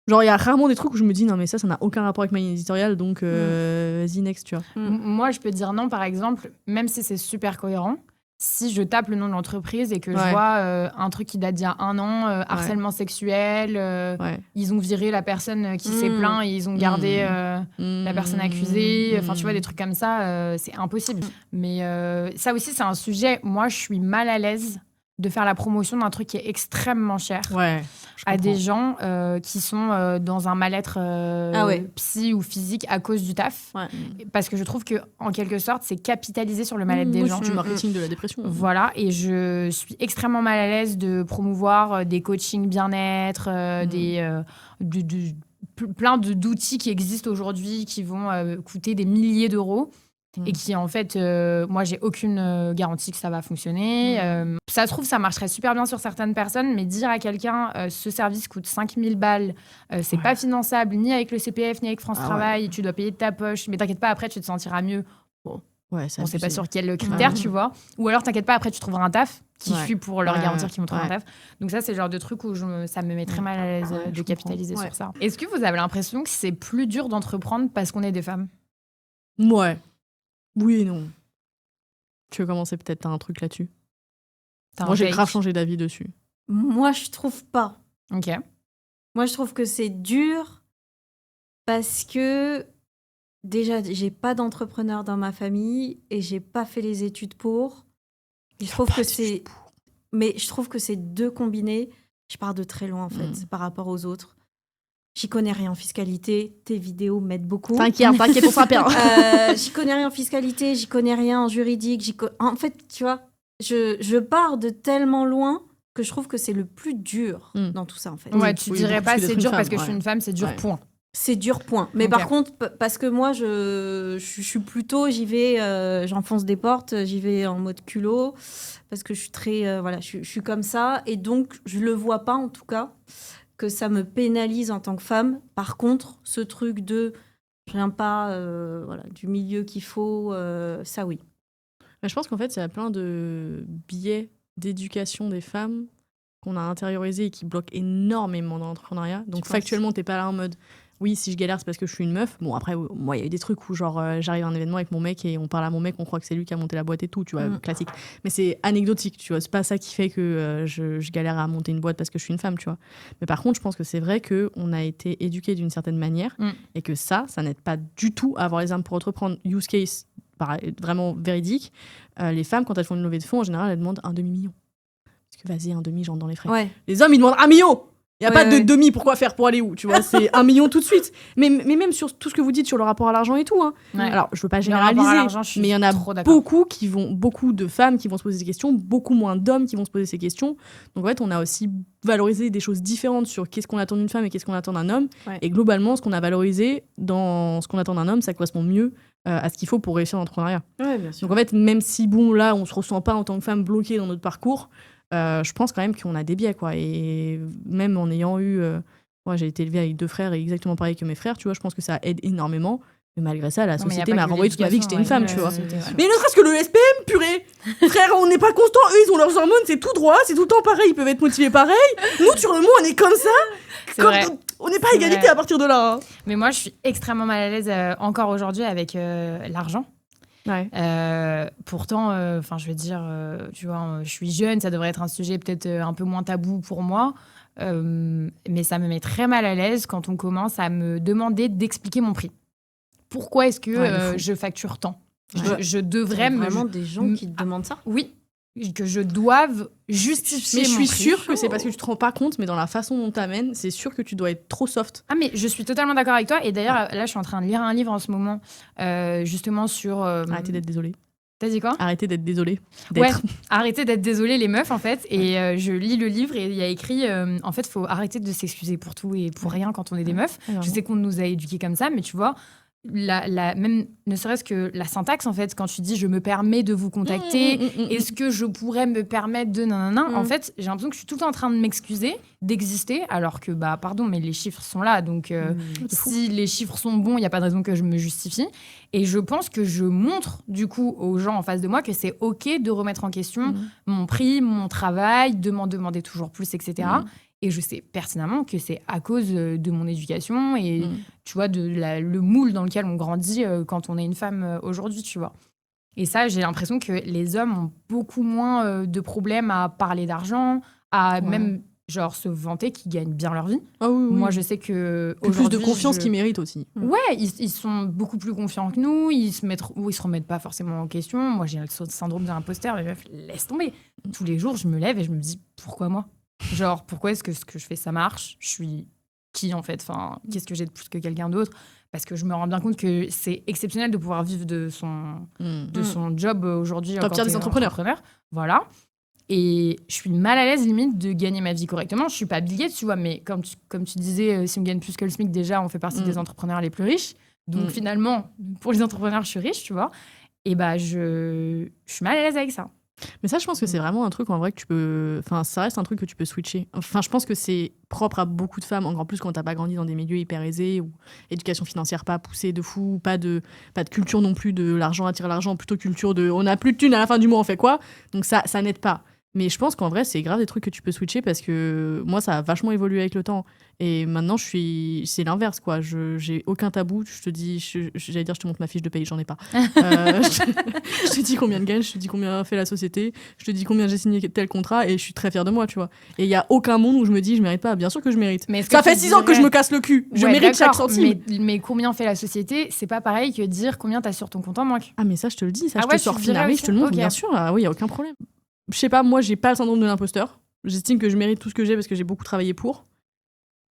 Genre il y a rarement des trucs où je me dis non mais ça n'a aucun rapport avec ma ligne éditoriale, donc vas-y next, tu vois. Moi, je peux te dire non, par exemple, même si c'est super cohérent, si je tape le nom de l'entreprise et que je Ouais. vois un truc qui date d'il y a 1 an, harcèlement sexuel, Ouais. ils ont viré la personne qui s'est plaint et ils ont gardé la personne accusée, enfin tu vois, des trucs comme ça, c'est impossible. Mais ça aussi, c'est un sujet, moi, je suis mal à l'aise de faire la promotion d'un truc qui est extrêmement cher. Ouais. À des gens qui sont dans un mal-être psy ou physique à cause du taf. Ouais. Parce que je trouve que en quelque sorte, c'est capitaliser sur le mal-être des Moi, gens. c'est du marketing de la dépression. Voilà, et je suis extrêmement mal à l'aise de promouvoir des coachings bien-être, plein d'outils qui existent aujourd'hui qui vont coûter des milliers d'euros. Et qui, en fait, moi, j'ai aucune garantie que ça va fonctionner. Ça se trouve, ça marcherait super bien sur certaines personnes, mais dire à quelqu'un, ce service coûte 5000 balles, c'est pas finançable ni avec le CPF, ni avec France Travail, tu dois payer de ta poche, mais t'inquiète pas, après, tu te sentiras mieux. Ouais, On sait pas sur quel critère, tu vois. Ou alors, t'inquiète pas, après, tu trouveras un taf qui suit pour leur garantir qu'ils vont trouver un taf. Donc ça, c'est le genre de truc où ça me met très mal à l'aise de capitaliser sur ça. Est-ce que vous avez l'impression que c'est plus dur d'entreprendre parce qu'on est des femmes? Ouais. Oui et non. Tu veux commencer peut-être, t'as un truc là-dessus? Moi, j'ai grave changé d'avis dessus. Moi, je trouve pas. Ok. Moi, je trouve que c'est dur parce que déjà, j'ai pas d'entrepreneur dans ma famille et j'ai pas fait les études pour. Je trouve que c'est... Mais je trouve que ces deux combinés, je pars de très loin en fait par rapport aux autres. J'y connais rien en fiscalité, tes vidéos m'aident beaucoup. T'inquiète, on sera bien. J'y connais rien en fiscalité, j'y connais rien en juridique. En fait, tu vois, je pars de tellement loin que je trouve que c'est le plus dur dans tout ça en fait. Ouais, tu dirais pas c'est dur parce que je suis une femme, c'est dur, point. C'est dur, point. Mais par contre, parce que moi, je suis plutôt, j'y vais, j'enfonce des portes, j'y vais en mode culot, parce que je suis très, je suis comme ça. Et donc, je le vois pas en tout cas que ça me pénalise en tant que femme. Par contre, ce truc de je viens pas du milieu qu'il faut, ça oui. Mais je pense qu'en fait, il y a plein de biais d'éducation des femmes qu'on a intériorisés et qui bloquent énormément dans l'entrepreneuriat. Donc factuellement, t'es pas là en mode oui, si je galère, c'est parce que je suis une meuf. Bon, après, moi, il y a eu des trucs où genre j'arrive à un événement avec mon mec et on parle à mon mec, on croit que c'est lui qui a monté la boîte et tout, tu vois, classique. Mais c'est anecdotique, tu vois. C'est pas ça qui fait que je galère à monter une boîte parce que je suis une femme, tu vois. Mais par contre, je pense que c'est vrai qu'on a été éduqués d'une certaine manière et que ça n'aide pas du tout à avoir les armes pour entreprendre. Use case, vraiment véridique. Les femmes, quand elles font une levée de fonds, en général, elles demandent un demi-million. Parce que vas-y, un demi, j'entre dans les frais. Ouais. Les hommes, ils demandent 1 million. Il n'y a pas de demi, pourquoi faire pour aller où, tu vois, c'est 1 million tout de suite. Mais même sur tout ce que vous dites sur le rapport à l'argent et tout. Hein. Ouais. Alors, je ne veux pas généraliser, mais il y en a beaucoup de femmes qui vont se poser ces questions, beaucoup moins d'hommes qui vont se poser ces questions. Donc en fait, on a aussi valorisé des choses différentes sur qu'est-ce qu'on attend d'une femme et qu'est-ce qu'on attend d'un homme. Ouais. Et globalement, ce qu'on a valorisé dans ce qu'on attend d'un homme, ça correspond mieux à ce qu'il faut pour réussir l'entrepreneuriat. Ouais, bien sûr. Donc en fait, même si, bon, là, on ne se ressent pas en tant que femme bloquée dans notre parcours, je pense quand même qu'on a des biais, quoi. Et même en ayant eu... moi, j'ai été élevée avec 2 frères et exactement pareil que mes frères, tu vois, je pense que ça aide énormément. Mais malgré ça, la société m'a renvoyé toute ma vie que j'étais une femme, tu vois. Mais ne serait-ce que le SPM, purée. Frère, on n'est pas constant. Eux, ils ont leurs hormones, c'est tout droit, c'est tout le temps pareil. Ils peuvent être motivés pareil. Nous, sur le mot, on est comme ça. On n'est pas à égalité à partir de là. Hein. Mais moi, je suis extrêmement mal à l'aise encore aujourd'hui avec l'argent. Ouais. Pourtant, je veux dire, tu vois, je suis jeune, ça devrait être un sujet peut-être un peu moins tabou pour moi, mais ça me met très mal à l'aise quand on commence à me demander d'expliquer mon prix. Pourquoi est-ce que je facture tant ? Je devrais vraiment des gens qui te demandent ça ? Oui, que je doive justifier mais je mon suis prix. sûre que c'est parce que tu te rends pas compte, mais dans la façon dont t'amènes, c'est sûr que tu dois être trop soft. Ah, mais je suis totalement d'accord avec toi. Et d'ailleurs, là, je suis en train de lire un livre en ce moment, justement sur... Arrêtez d'être désolée. T'as dit quoi? Arrêtez d'être désolée. Ouais, arrêtez d'être désolée les meufs en fait. Et je lis le livre et il y a écrit en fait, faut arrêter de s'excuser pour tout et pour rien quand on est des meufs. Alors, Je sais qu'on nous a éduqués comme ça, mais tu vois, même ne serait-ce que la syntaxe en fait, quand tu dis je me permets de vous contacter, est-ce que je pourrais me permettre de nanana, en fait, j'ai l'impression que je suis tout le temps en train de m'excuser d'exister, alors que bah pardon, mais les chiffres sont là, donc si les chiffres sont bons, il y a pas de raison que je me justifie. Et je pense que je montre du coup aux gens en face de moi que c'est ok de remettre en question mon prix, mon travail, de m'en demander toujours plus, etc. Et je sais pertinemment que c'est à cause de mon éducation et tu vois, le moule dans lequel on grandit quand on est une femme aujourd'hui, tu vois. Et ça, j'ai l'impression que les hommes ont beaucoup moins de problèmes à parler d'argent, à même genre se vanter qu'ils gagnent bien leur vie. Ah oui, oui. Moi, je sais que plus de confiance qu'ils méritent aussi. Ouais, ils sont beaucoup plus confiants que nous. Ils se remettent pas forcément en question. Moi, j'ai le syndrome de l'imposteur. Mais meuf, laisse tomber. Tous les jours, je me lève et je me dis pourquoi moi? Genre, pourquoi est-ce que ce que je fais, ça marche? Je suis qui, en fait? Enfin, qu'est-ce que j'ai de plus que quelqu'un d'autre? Parce que je me rends bien compte que c'est exceptionnel de pouvoir vivre de son job aujourd'hui. Top tier des entrepreneurs. Voilà. Et je suis mal à l'aise, limite, de gagner ma vie correctement. Je suis pas Bill Gates, tu vois, mais comme tu disais, si on gagne plus que le SMIC, déjà, on fait partie des entrepreneurs les plus riches. Donc, finalement, pour les entrepreneurs, je suis riche, tu vois. Et bah, je suis mal à l'aise avec ça. Mais ça, je pense que c'est vraiment un truc en vrai que tu peux. Enfin, ça reste un truc que tu peux switcher. Enfin, je pense que c'est propre à beaucoup de femmes, encore plus quand t'as pas grandi dans des milieux hyper aisés ou éducation financière pas poussée de fou, pas de culture non plus de l'argent attire l'argent, plutôt culture de on a plus de thunes à la fin du mois, on fait quoi? Donc ça n'aide pas. Mais je pense qu'en vrai, c'est grave des trucs que tu peux switcher parce que moi, ça a vachement évolué avec le temps. Et maintenant, c'est l'inverse, quoi. J'ai aucun tabou. Je te dis, j'allais dire, je te montre ma fiche de paye, j'en ai pas. Je te dis combien de gagne, je te dis combien fait la société, je te dis combien j'ai signé tel contrat et je suis très fière de moi, tu vois. Et il y a aucun monde où je me dis, je mérite pas. Bien sûr que je mérite. Mais ça fait 6 ans que je me casse le cul. Je mérite chaque centime. Mais combien fait la société, c'est pas pareil que dire combien t'as sur ton compte en banque. Ah, mais ça, je te le dis. Ça, je te sors finale, je te le montre, bien sûr. Ah oui, il y a aucun problème. Je sais pas, moi, j'ai pas le syndrome de l'imposteur. J'estime que je mérite tout ce que j'ai parce que j'ai beaucoup travaillé pour.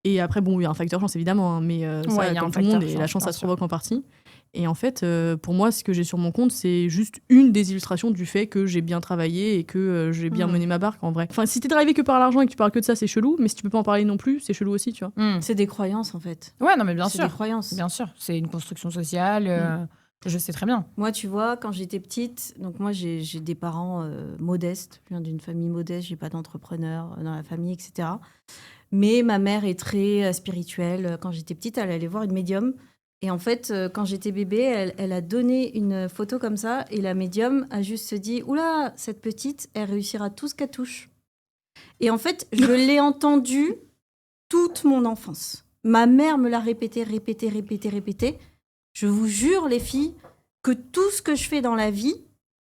Et après, bon, il y a un facteur chance, évidemment, hein, mais ça, comme tout le monde, et la chance, ça se provoque en partie. Et en fait, pour moi, ce que j'ai sur mon compte, c'est juste une des illustrations du fait que j'ai bien travaillé et que j'ai bien mené ma barque, en vrai. Enfin, si t'es drivé que par l'argent et que tu parles que de ça, c'est chelou, mais si tu peux pas en parler non plus, c'est chelou aussi, tu vois. C'est des croyances, en fait. Ouais, non, mais bien sûr. C'est des croyances. Bien sûr, c'est une construction sociale... Je sais très bien. Moi, tu vois, quand j'étais petite, donc moi, j'ai des parents modestes. Je viens d'une famille modeste, j'ai pas d'entrepreneur dans la famille, etc. Mais ma mère est très spirituelle. Quand j'étais petite, elle allait voir une médium. Et en fait, quand j'étais bébé, elle a donné une photo comme ça. Et la médium a juste se dit, oula, cette petite, elle réussira tout ce qu'elle touche. Et en fait, je l'ai entendu toute mon enfance. Ma mère me l'a répété. Je vous jure, les filles, que tout ce que je fais dans la vie,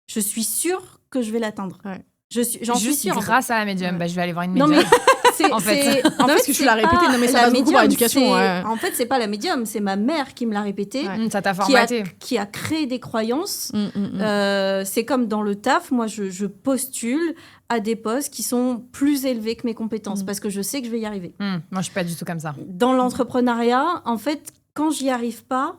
je suis sûre que je vais l'atteindre. Ouais. J'en suis sûre. Grâce à la médium, je vais aller voir une médium. Non, mais en fait, parce que tu l'as répété. Non, mais ça passe beaucoup par l'éducation. Ouais. En fait, c'est pas la médium, c'est ma mère qui me l'a répété. Ouais. Ça t'a formaté. Qui a créé des croyances. C'est comme dans le taf, moi, je postule à des postes qui sont plus élevés que mes compétences parce que je sais que je vais y arriver. Moi, je suis pas du tout comme ça. Dans l'entrepreneuriat, en fait, quand j'y arrive pas,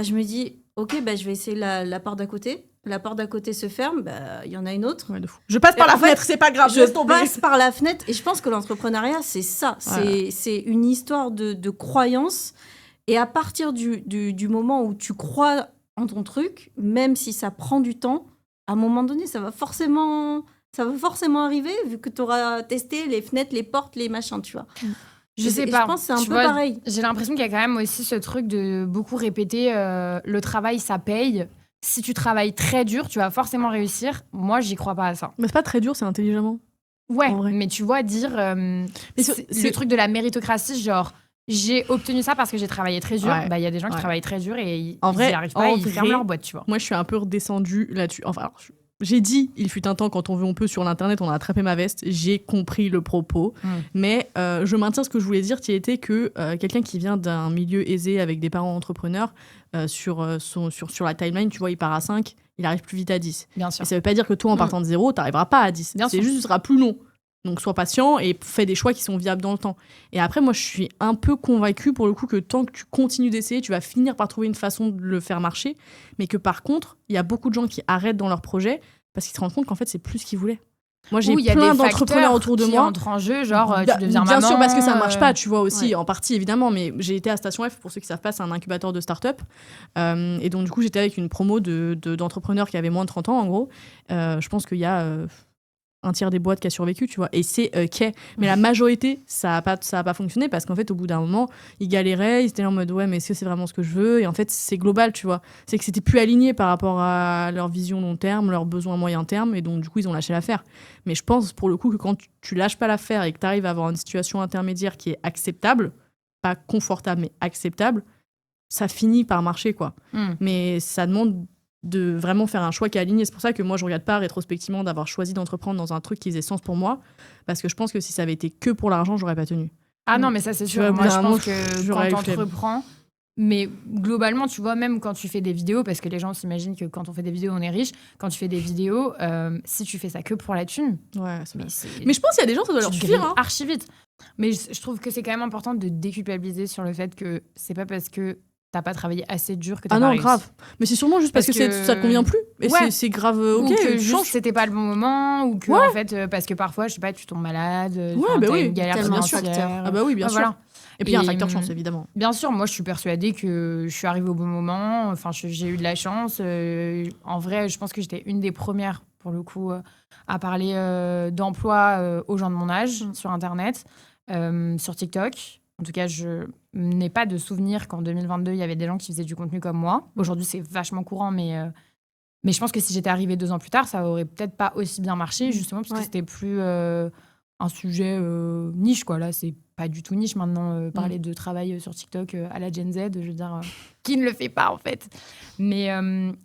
je me dis, ok, je vais essayer la porte d'à côté. La porte d'à côté se ferme, il y en a une autre. Ouais, de fou. Je passe par la fenêtre, c'est pas grave. Je passe par la fenêtre. Et je pense que l'entrepreneuriat, c'est ça. Ouais. C'est une histoire de croyance. Et à partir du moment où tu crois en ton truc, même si ça prend du temps, à un moment donné, ça va forcément arriver, vu que tu auras testé les fenêtres, les portes, les machins, tu vois. Je sais pas. Je pense que c'est un peu pareil. J'ai l'impression qu'il y a quand même aussi ce truc de beaucoup répéter le travail, ça paye. Si tu travailles très dur, tu vas forcément réussir. Moi, j'y crois pas à ça. Mais c'est pas très dur, c'est intelligemment. Ouais, mais tu vois, dire le truc de la méritocratie, genre j'ai obtenu ça parce que j'ai travaillé très dur. Il y a des gens qui travaillent très dur et ils n'y arrivent pas, ils ferment leur boîte, tu vois. Moi, je suis un peu redescendue là-dessus. Enfin, alors, j'ai dit, il fut un temps, quand on veut, on peut, sur l'internet, on a attrapé ma veste. J'ai compris le propos. Mais je maintiens ce que je voulais dire, qui était que quelqu'un qui vient d'un milieu aisé avec des parents entrepreneurs, sur la timeline, tu vois, il part à 5, il arrive plus vite à 10. Bien sûr. Et ça veut pas dire que toi, en partant de 0, t'arriveras pas à 10. C'est juste, ce sera plus long. Donc, sois patient et fais des choix qui sont viables dans le temps. Et après, moi, je suis un peu convaincue pour le coup que tant que tu continues d'essayer, tu vas finir par trouver une façon de le faire marcher. Mais que par contre, il y a beaucoup de gens qui arrêtent dans leur projet parce qu'ils se rendent compte qu'en fait, c'est plus ce qu'ils voulaient. Moi, j'ai plein d'entrepreneurs autour de moi. Qui entrent en jeu, genre, tu deviens maman. Bien sûr, parce que ça marche pas, tu vois aussi, en partie, évidemment. Mais j'ai été à Station F, pour ceux qui savent pas, c'est un incubateur de start-up. Et donc, du coup, j'étais avec une promo d'entrepreneurs qui avaient moins de 30 ans, en gros. Je pense qu'il y a un tiers des boîtes qui a survécu, tu vois. Et c'est mais la majorité, ça a pas fonctionné parce qu'en fait, au bout d'un moment, ils galéraient, ils étaient là en mode ouais, mais est-ce que c'est vraiment ce que je veux? Et en fait, c'est global, tu vois. C'est que c'était plus aligné par rapport à leur vision long terme, leurs besoins moyen terme, et donc du coup, ils ont lâché l'affaire. Mais je pense pour le coup que quand tu lâches pas l'affaire et que tu arrives à avoir une situation intermédiaire qui est acceptable, pas confortable, mais acceptable, ça finit par marcher, quoi. Mais ça demande de vraiment faire un choix qui est aligné. C'est pour ça que moi, je regrette pas rétrospectivement d'avoir choisi d'entreprendre dans un truc qui faisait sens pour moi, parce que je pense que si ça avait été que pour l'argent, j'aurais pas tenu. Ah non, mais ça, c'est sûr. Moi, je pense que quand t'entreprends, mais globalement, tu vois, même quand tu fais des vidéos, parce que les gens s'imaginent que quand on fait des vidéos, on est riche. Quand tu fais des vidéos, si tu fais ça que pour la thune... Ouais, mais je pense qu'il y a des gens, ça doit leur suffire. Archi vite. Mais je trouve que c'est quand même important de déculpabiliser sur le fait que c'est pas parce que t'as pas travaillé assez dur que t'as pas réussi. Grave. Mais c'est sûrement juste parce que ça te convient plus. Et c'est grave, ok. Ou que juste c'était pas le bon moment, ou que en fait, parce que parfois, je sais pas, tu tombes malade, t'as une galère financière. Ah bah oui, bien sûr. Et puis il y a un facteur chance, évidemment. Bien sûr, moi je suis persuadée que je suis arrivée au bon moment. Enfin, j'ai eu de la chance. En vrai, je pense que j'étais une des premières, pour le coup, à parler d'emploi aux gens de mon âge sur Internet, sur TikTok. En tout cas, je n'ai pas de souvenir qu'en 2022, il y avait des gens qui faisaient du contenu comme moi. Aujourd'hui, c'est vachement courant, mais je pense que si j'étais arrivée 2 ans plus tard, ça aurait peut-être pas aussi bien marché, justement, parce que c'était plus un sujet niche, quoi. Là, c'est pas du tout niche maintenant, parler de travail sur TikTok à la Gen Z, je veux dire, qui ne le fait pas, en fait. Mais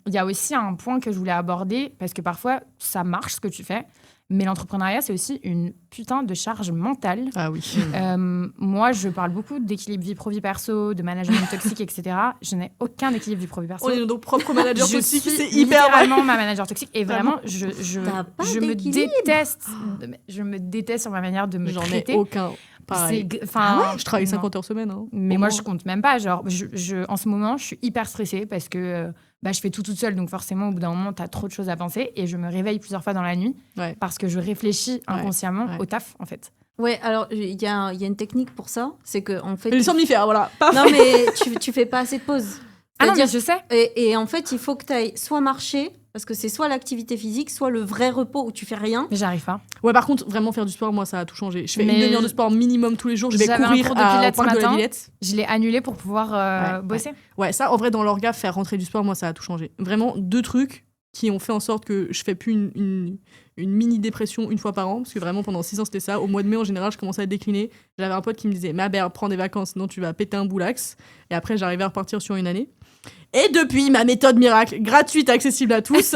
il y a aussi un point que je voulais aborder, parce que parfois, ça marche, ce que tu fais. Mais l'entrepreneuriat, c'est aussi une putain de charge mentale. Ah oui. Moi, je parle beaucoup d'équilibre vie pro-vie perso, de management toxique, etc. Je n'ai aucun équilibre vie pro-vie perso. On est nos propres managers toxiques, c'est hyper littéralement ma manager toxique. Et vraiment, je me déteste. Je me déteste sur ma manière de me traiter. J'en ai aucun. Pareil. Je travaille 50 heures semaine. Hein. Mais moi, je compte même pas. Genre, en ce moment, je suis hyper stressée parce que je fais tout toute seule. Donc forcément, au bout d'un moment, tu as trop de choses à penser. Et je me réveille plusieurs fois dans la nuit parce que je réfléchis inconsciemment au taf, en fait. Ouais, alors il y a une technique pour ça. C'est qu'en fait... Les somnifères, voilà. Non, mais tu fais pas assez de pauses. Ah non, mais je sais. Et en fait, il faut que tu ailles soit marcher, parce que c'est soit l'activité physique, soit le vrai repos où tu fais rien. Mais j'arrive pas. Ouais, par contre, vraiment faire du sport, moi, ça a tout changé. Je fais une demi-heure de sport minimum tous les jours. Je vais courir au parc de la Villette. Je l'ai annulé pour pouvoir bosser. Ouais, ça, en vrai, dans l'orga, faire rentrer du sport, moi, ça a tout changé. Vraiment, 2 trucs qui ont fait en sorte que je fais plus une mini-dépression une fois par an, parce que vraiment, pendant 6 ans, c'était ça. Au mois de mai, en général, je commençais à décliner. J'avais un pote qui me disait « Ma belle, prends des vacances, sinon tu vas péter un boulax. » Et après, j'arrivais à repartir sur une année. Et depuis, ma méthode miracle, gratuite, accessible à tous,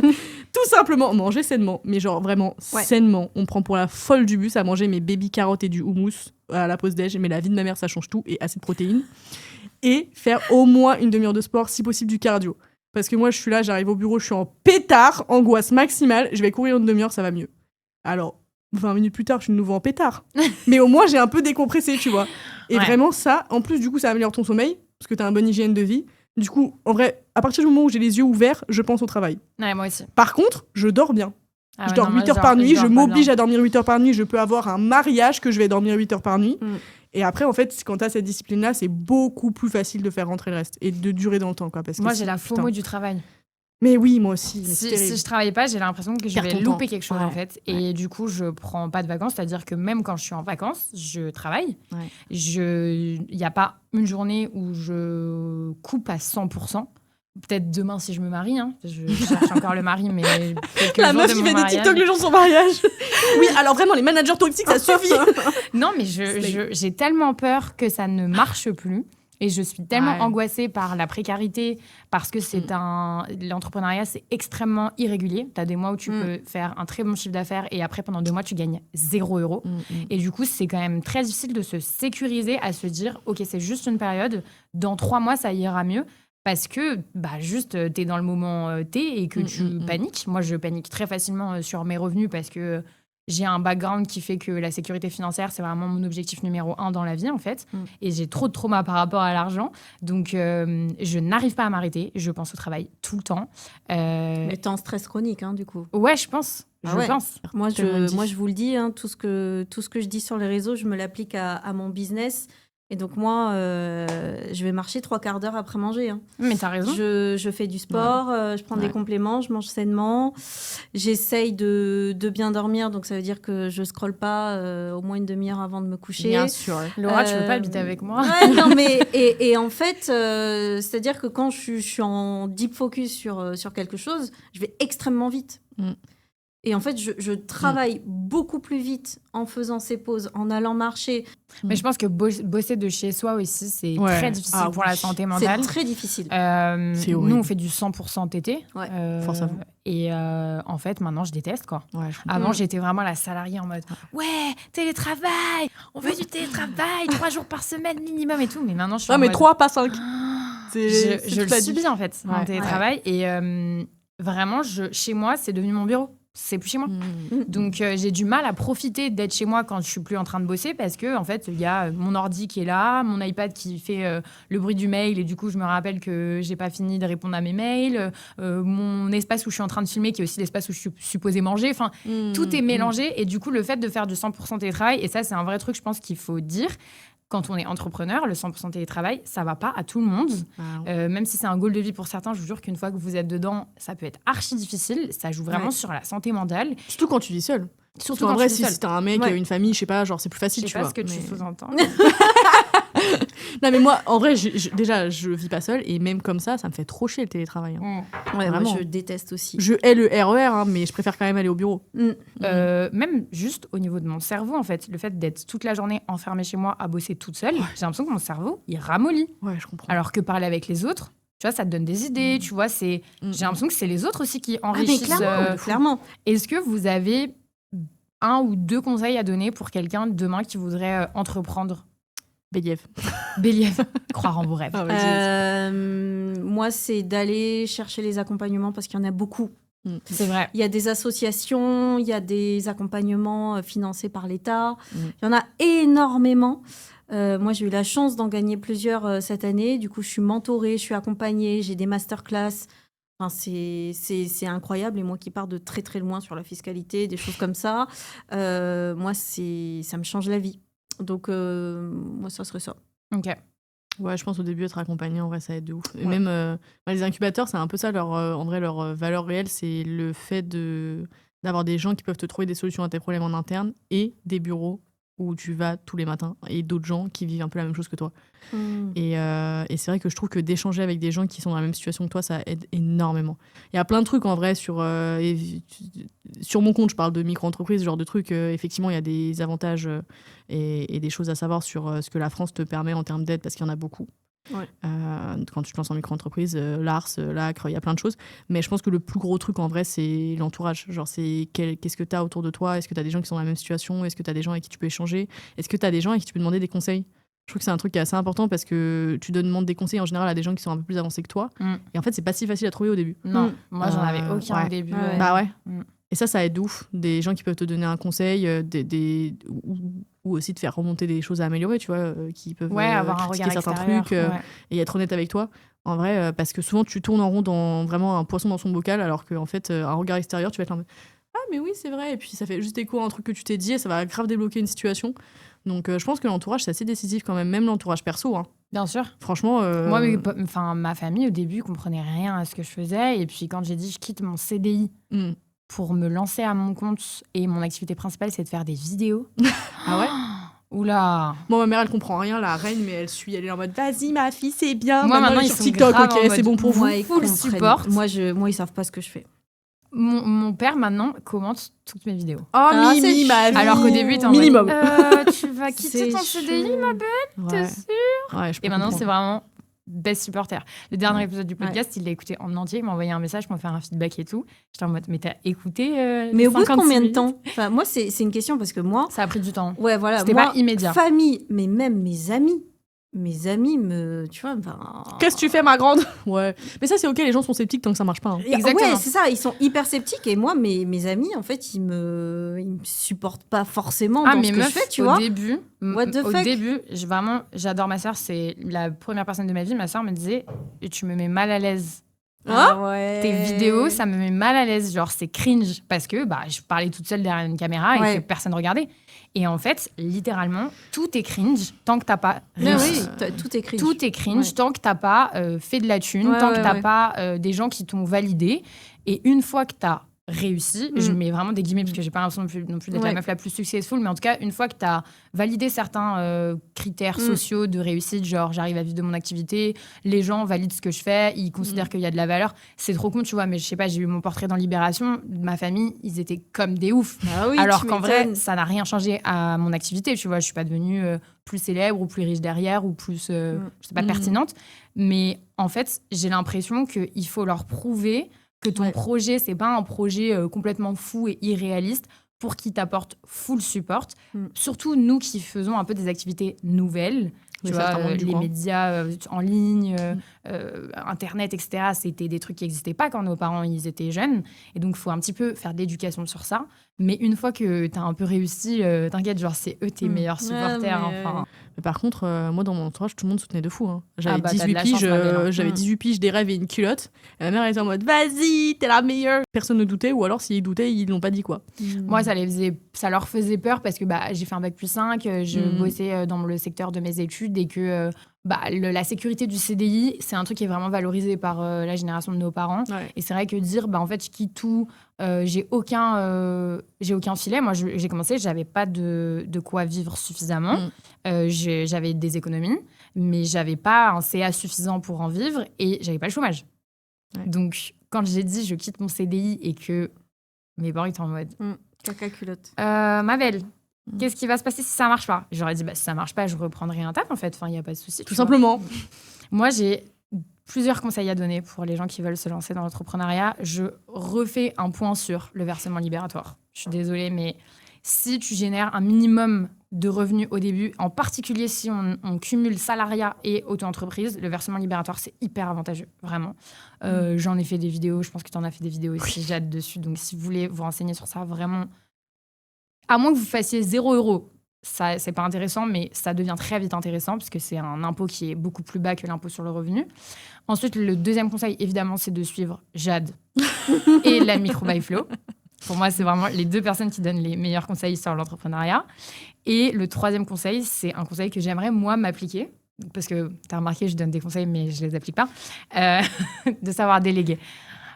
tout simplement, manger sainement, mais genre vraiment sainement. On me prend pour la folle du bus à manger mes baby carottes et du houmous à la pause déj, mais la vie de ma mère, ça change tout, et assez de protéines. Et faire au moins une demi-heure de sport, si possible du cardio. Parce que moi, je suis là, j'arrive au bureau, je suis en pétard, angoisse maximale, je vais courir une demi-heure, ça va mieux. Alors, 20 minutes plus tard, je suis de nouveau en pétard. Mais au moins, j'ai un peu décompressé, tu vois. Et vraiment, ça, en plus, du coup, ça améliore ton sommeil, parce que t'as une bonne hygiène de vie. Du coup, en vrai, à partir du moment où j'ai les yeux ouverts, je pense au travail. Ouais, moi aussi. Par contre, je dors bien. Je dors 8 heures par nuit, je m'oblige à dormir 8 heures par nuit, je peux avoir un mariage que je vais dormir 8 heures par nuit. Et après, en fait, quand t'as cette discipline-là, c'est beaucoup plus facile de faire rentrer le reste et de durer dans le temps, quoi. Parce que moi, j'ai la FOMO du travail. Mais oui, moi aussi. Si je travaille pas, j'ai l'impression que je vais louper quelque chose, en fait. Et du coup, je prends pas de vacances. C'est-à-dire que même quand je suis en vacances, je travaille. Il n'y a pas une journée où je coupe à 100%. Peut-être demain si je me marie. Hein. Je cherche encore le mari, mais la meuf qui fait des TikTok le jour de son mariage. Oui, alors vraiment, les managers toxiques, ça suffit. Non, mais j'ai tellement peur que ça ne marche plus. Et je suis tellement angoissée par la précarité parce que l'entrepreneuriat, c'est extrêmement irrégulier. Tu as des mois où tu peux faire un très bon chiffre d'affaires et après, pendant 2 mois, tu gagnes 0 €. Et du coup, c'est quand même très difficile de se sécuriser, à se dire, OK, c'est juste une période. Dans 3 mois, ça ira mieux. Parce que juste, t'es dans le moment T et que tu paniques. Moi, je panique très facilement sur mes revenus parce que j'ai un background qui fait que la sécurité financière, c'est vraiment mon objectif numéro 1 dans la vie, en fait. Et j'ai trop de trauma par rapport à l'argent. Donc, je n'arrive pas à m'arrêter. Je pense au travail tout le temps. Mais t'es en stress chronique, du coup. Ouais, je pense. Je pense. Moi, je vous le dis, tout ce que je dis sur les réseaux, je me l'applique à mon business. Et donc, moi, je vais marcher 3/4 d'heure après manger. Mais t'as raison. Je fais du sport, je prends des compléments, je mange sainement. J'essaye de bien dormir. Donc, ça veut dire que je ne scrolle pas au moins une demi-heure avant de me coucher. Bien sûr. Laura, tu ne veux pas habiter avec moi? Ouais, non, mais... Et en fait, c'est-à-dire que quand je suis en deep focus sur quelque chose, je vais extrêmement vite. Et en fait, je travaille beaucoup plus vite en faisant ces pauses, en allant marcher. Mais je pense que bosser de chez soi aussi, c'est très difficile pour la santé mentale. C'est très difficile. Nous, on fait du 100% TT. Force à vous. Et en fait, maintenant, je déteste, quoi. Ouais, Avant, j'étais vraiment la salariée en mode « Ouais, télétravail, on veut du télétravail, 3 jours par semaine minimum et tout. » Mais maintenant, je suis en mode... 3, pas 5. Je le subis, en fait, mon télétravail. Et vraiment, chez moi, c'est devenu mon bureau. C'est plus chez moi. Donc, j'ai du mal à profiter d'être chez moi quand je suis plus en train de bosser parce que, en fait, il y a mon ordi qui est là, mon iPad qui fait le bruit du mail et du coup, je me rappelle que j'ai pas fini de répondre à mes mails, mon espace où je suis en train de filmer qui est aussi l'espace où je suis supposée manger. Enfin, tout est mélangé et du coup, le fait de faire du 100% télétravail, et ça, c'est un vrai truc, je pense qu'il faut dire. Quand on est entrepreneur, le 100% télétravail, ça va pas à tout le monde. Même si c'est un goal de vie pour certains, je vous jure qu'une fois que vous êtes dedans, ça peut être archi difficile. Ça joue vraiment sur la santé mentale. Surtout quand tu vis seul. Surtout en vrai, si t'as un mec, une famille, je sais pas, genre c'est plus facile, tu vois. Je sais pas ce que tu sous-entends. Non, mais moi, en vrai, déjà, je vis pas seule et même comme ça me fait trop chier le télétravail. Ouais, vraiment. Moi, je déteste aussi. Je hais le RER, mais je préfère quand même aller au bureau. Même juste au niveau de mon cerveau, en fait, le fait d'être toute la journée enfermée chez moi à bosser toute seule, j'ai l'impression que mon cerveau, il ramollit. Ouais, je comprends. Alors que parler avec les autres, tu vois, ça te donne des idées, tu vois, j'ai l'impression que c'est les autres aussi qui enrichissent. Mais clairement. Est-ce que vous avez 1 ou 2 conseils à donner pour quelqu'un demain qui voudrait entreprendre? Béliève. Croire en vos rêves. Moi, c'est d'aller chercher les accompagnements parce qu'il y en a beaucoup. C'est vrai. Il y a des associations, il y a des accompagnements financés par l'État. Il y en a énormément. Moi, j'ai eu la chance d'en gagner plusieurs cette année. Du coup, je suis mentorée, je suis accompagnée, j'ai des masterclass. Enfin, c'est incroyable. Et moi qui pars de très, très loin sur la fiscalité, des choses comme ça, moi, ça me change la vie. Donc, moi, ça serait ça. Ok. Ouais, je pense au début, être accompagné, en vrai, ça aide de ouf. Et même les incubateurs, c'est un peu ça, en vrai, leur valeur réelle, c'est le fait d'avoir des gens qui peuvent te trouver des solutions à tes problèmes en interne et des bureaux où tu vas tous les matins et d'autres gens qui vivent un peu la même chose que toi. Et c'est vrai que je trouve que d'échanger avec des gens qui sont dans la même situation que toi, ça aide énormément. Il y a plein de trucs en vrai sur mon compte, je parle de micro-entreprise, ce genre de trucs. Effectivement, il y a des avantages et des choses à savoir sur ce que la France te permet en termes d'aide parce qu'il y en a beaucoup. Quand tu te lances en micro-entreprise, l'ARS, l'ACRE, il y a plein de choses. Mais je pense que le plus gros truc en vrai, c'est l'entourage. Genre, qu'est-ce que tu as autour de toi? Est-ce que tu as des gens qui sont dans la même situation? Est-ce que tu as des gens avec qui tu peux échanger? Est-ce que tu as des gens avec qui tu peux demander des conseils? Je trouve que c'est un truc qui est assez important parce que tu demandes des conseils en général à des gens qui sont un peu plus avancés que toi. Et en fait, c'est pas si facile à trouver au début. Non, moi, j'en avais aucun au début. Bah ouais. Et ça aide ouf. Des gens qui peuvent te donner un conseil, ou aussi te faire remonter des choses à améliorer, tu vois, qui peuvent avoir un critiquer regard certains extérieur, trucs et être honnête avec toi. En vrai, parce que souvent, tu tournes en rond dans vraiment un poisson dans son bocal, alors qu'en fait, un regard extérieur, tu vas être là, ah, mais oui, c'est vrai. Et puis, ça fait juste écho à un truc que tu t'es dit et ça va grave débloquer une situation. Donc, je pense que l'entourage, c'est assez décisif quand même l'entourage perso. Bien sûr. Franchement. Moi, ma famille, au début, comprenait rien à ce que je faisais. Et puis, quand j'ai dit je quitte mon CDI pour me lancer à mon compte et mon activité principale, c'est de faire des vidéos. Ah ouais? Oula. Moi, ma mère, elle comprend rien, la reine, mais elle est en mode vas-y, ma fille, c'est bien. Moi, maintenant, ils sur sont TikTok, grave ok, c'est bon pour vous. Full support. Moi, ils savent pas ce que je fais. Mon père, maintenant, commente toutes mes vidéos. Oh, Mimi, ma vie. Alors qu'au début, t'es en minimum. mode, tu vas quitter ton CDI, ma belle, t'es sûre? Ouais, et maintenant, c'est vraiment best supporter. Le dernier épisode du podcast, il l'a écouté en entier, il m'a envoyé un message pour me faire un feedback et tout. J'étais en mode, mais t'as écouté mais au bout de combien de minutes temps? Enfin, moi, c'est une question parce que moi... Ça a pris du temps. Ouais, voilà. C'était pas immédiat. Famille, mais même mes amis, mes amis me... Tu vois, Qu'est-ce que tu fais, ma grande? Ouais. Mais ça, c'est ok, les gens sont sceptiques tant que ça marche pas. Hein. Exactement. Ouais, c'est ça, ils sont hyper sceptiques. Et moi, mes amis, en fait, ils me supportent pas forcément dans ce que je fais, tu vois. Au début, j'adore ma sœur. C'est la première personne de ma vie. Ma sœur me disait, tu me mets mal à l'aise. Ouais. Tes vidéos, ça me met mal à l'aise. Genre, c'est cringe. Parce que je parlais toute seule derrière une caméra et que personne regardait. Et en fait, littéralement, tout est cringe tant que t'as pas réussi. Oui, tout est cringe. Tout est cringe tant que t'as pas fait de la thune, tant que t'as pas des gens qui t'ont validé. Et une fois que t'as réussi, je mets vraiment des guillemets parce que j'ai pas l'impression non plus d'être la meuf la plus successful, mais en tout cas, une fois que t'as validé certains critères sociaux de réussite, genre j'arrive à vivre de mon activité, les gens valident ce que je fais, ils considèrent qu'il y a de la valeur, c'est trop con, tu vois, mais je sais pas, j'ai eu mon portrait dans Libération, ma famille, ils étaient comme des oufs. Alors qu'en vrai, ça n'a rien changé à mon activité, tu vois, je suis pas devenue plus célèbre ou plus riche derrière ou plus, je sais pas, pertinente, mais en fait, j'ai l'impression qu'il faut leur prouver que ton projet, c'est pas un projet complètement fou et irréaliste pour qu'ils t'apportent full support. Surtout nous qui faisons un peu des activités nouvelles, tu vois, les médias en ligne, Internet, etc. C'était des trucs qui n'existaient pas quand nos parents ils étaient jeunes. Et donc, il faut un petit peu faire de l'éducation sur ça. Mais une fois que tu as un peu réussi, t'inquiète, genre, c'est eux tes meilleurs supporters. Mais par contre, moi, dans mon entourage, tout le monde soutenait de fou. Hein. J'avais 18 piges, des rêves et une culotte. Et ma mère était en mode, vas-y, t'es la meilleure. Personne ne doutait, ou alors s'ils doutaient, ils l'ont pas dit, quoi. Moi, ça leur faisait peur parce que j'ai fait un bac+5, je bossais dans le secteur de mes études et que la sécurité du CDI, c'est un truc qui est vraiment valorisé par la génération de nos parents. Et c'est vrai que dire, en fait, je quitte tout, j'ai aucun filet. Moi, j'ai commencé, j'avais pas de quoi vivre suffisamment. J'avais des économies, mais j'avais pas un CA suffisant pour en vivre et j'avais pas le chômage. Donc, quand j'ai dit je quitte mon CDI et que mes parents étaient en mode caca culotte. Ma belle, qu'est-ce qui va se passer si ça marche pas? J'aurais dit si ça marche pas, je reprendrai un taf en fait. Enfin, il y a pas de souci. Tout simplement. Moi, j'ai plusieurs conseils à donner pour les gens qui veulent se lancer dans l'entrepreneuriat. Je refais un point sur le versement libératoire. Je suis désolée, mais si tu génères un minimum de revenus au début, en particulier si on cumule salariat et auto-entreprise, le versement libératoire, c'est hyper avantageux, vraiment. J'en ai fait des vidéos, je pense que tu en as fait des vidéos aussi, j'ai hâte dessus. Donc, si vous voulez vous renseigner sur ça, vraiment, à moins que vous fassiez 0 €, ça, c'est pas intéressant, mais ça devient très vite intéressant parce que c'est un impôt qui est beaucoup plus bas que l'impôt sur le revenu. Ensuite, le deuxième conseil, évidemment, c'est de suivre Jade et la Micro by Flo. Pour moi, c'est vraiment les deux personnes qui donnent les meilleurs conseils sur l'entrepreneuriat. Et le troisième conseil, c'est un conseil que j'aimerais, moi, m'appliquer. Parce que tu as remarqué, je donne des conseils, mais je ne les applique pas. De savoir déléguer.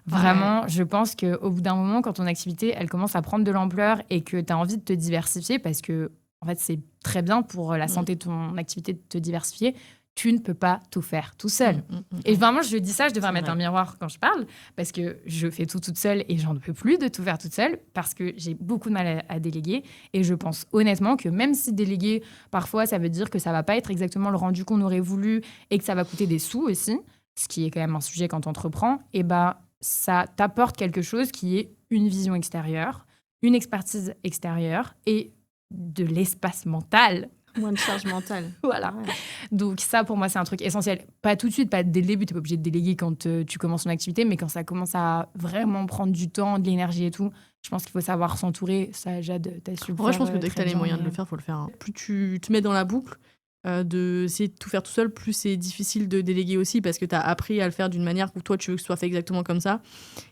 Vraiment, je pense qu'au bout d'un moment, quand ton activité, elle commence à prendre de l'ampleur et que tu as envie de te diversifier, parce que, en fait, c'est très bien pour la santé de ton activité de te diversifier, tu ne peux pas tout faire tout seul. Et vraiment, je dis ça, je devrais mettre un miroir quand je parle, parce que je fais tout toute seule et j'en peux plus de tout faire toute seule, parce que j'ai beaucoup de mal à déléguer. Et je pense honnêtement que même si déléguer, parfois, ça veut dire que ça va pas être exactement le rendu qu'on aurait voulu et que ça va coûter des sous aussi, ce qui est quand même un sujet quand on entreprend, et ça t'apporte quelque chose qui est une vision extérieure, une expertise extérieure et de l'espace mental. Moins de charge mentale. Voilà. Donc ça, pour moi, c'est un truc essentiel. Pas tout de suite, pas dès le début. Tu n'es pas obligé de déléguer quand tu commences ton activité, mais quand ça commence à vraiment prendre du temps, de l'énergie et tout, je pense qu'il faut savoir s'entourer. Ça, Jade, t'as su. Moi, je pense que dès que tu as les moyens de le faire, il faut le faire. Hein. Plus tu te mets dans la boucle d'essayer de tout faire tout seul, plus c'est difficile de déléguer aussi parce que tu as appris à le faire d'une manière où toi, tu veux que ce soit fait exactement comme ça.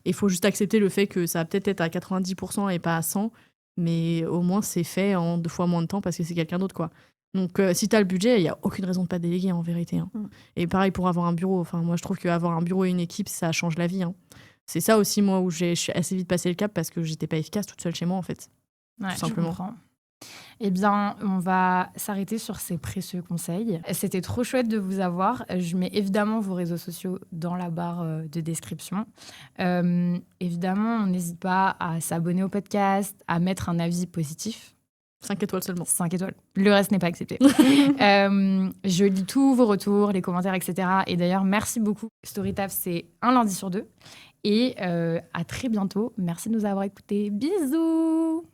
Et il faut juste accepter le fait que ça va peut-être être à 90% et pas à 100%, mais au moins, c'est fait en 2 fois moins de temps parce que c'est quelqu'un d'autre, quoi. Donc, si tu as le budget, il n'y a aucune raison de pas déléguer, en vérité. Hein. Et pareil pour avoir un bureau. Enfin, moi, je trouve qu'avoir un bureau et une équipe, ça change la vie. Hein. C'est ça aussi, moi, où je suis assez vite passé le cap parce que j'étais pas efficace toute seule chez moi, en fait. Ouais, tout simplement. Eh bien, on va s'arrêter sur ces précieux conseils. C'était trop chouette de vous avoir. Je mets évidemment vos réseaux sociaux dans la barre de description. Évidemment, on n'hésite pas à s'abonner au podcast, à mettre un avis positif. 5 étoiles seulement. 5 étoiles. Le reste n'est pas accepté. Je lis tous vos retours, les commentaires, etc. Et d'ailleurs, merci beaucoup. Storytaf, c'est un lundi sur 2. Et à très bientôt. Merci de nous avoir écoutés. Bisous!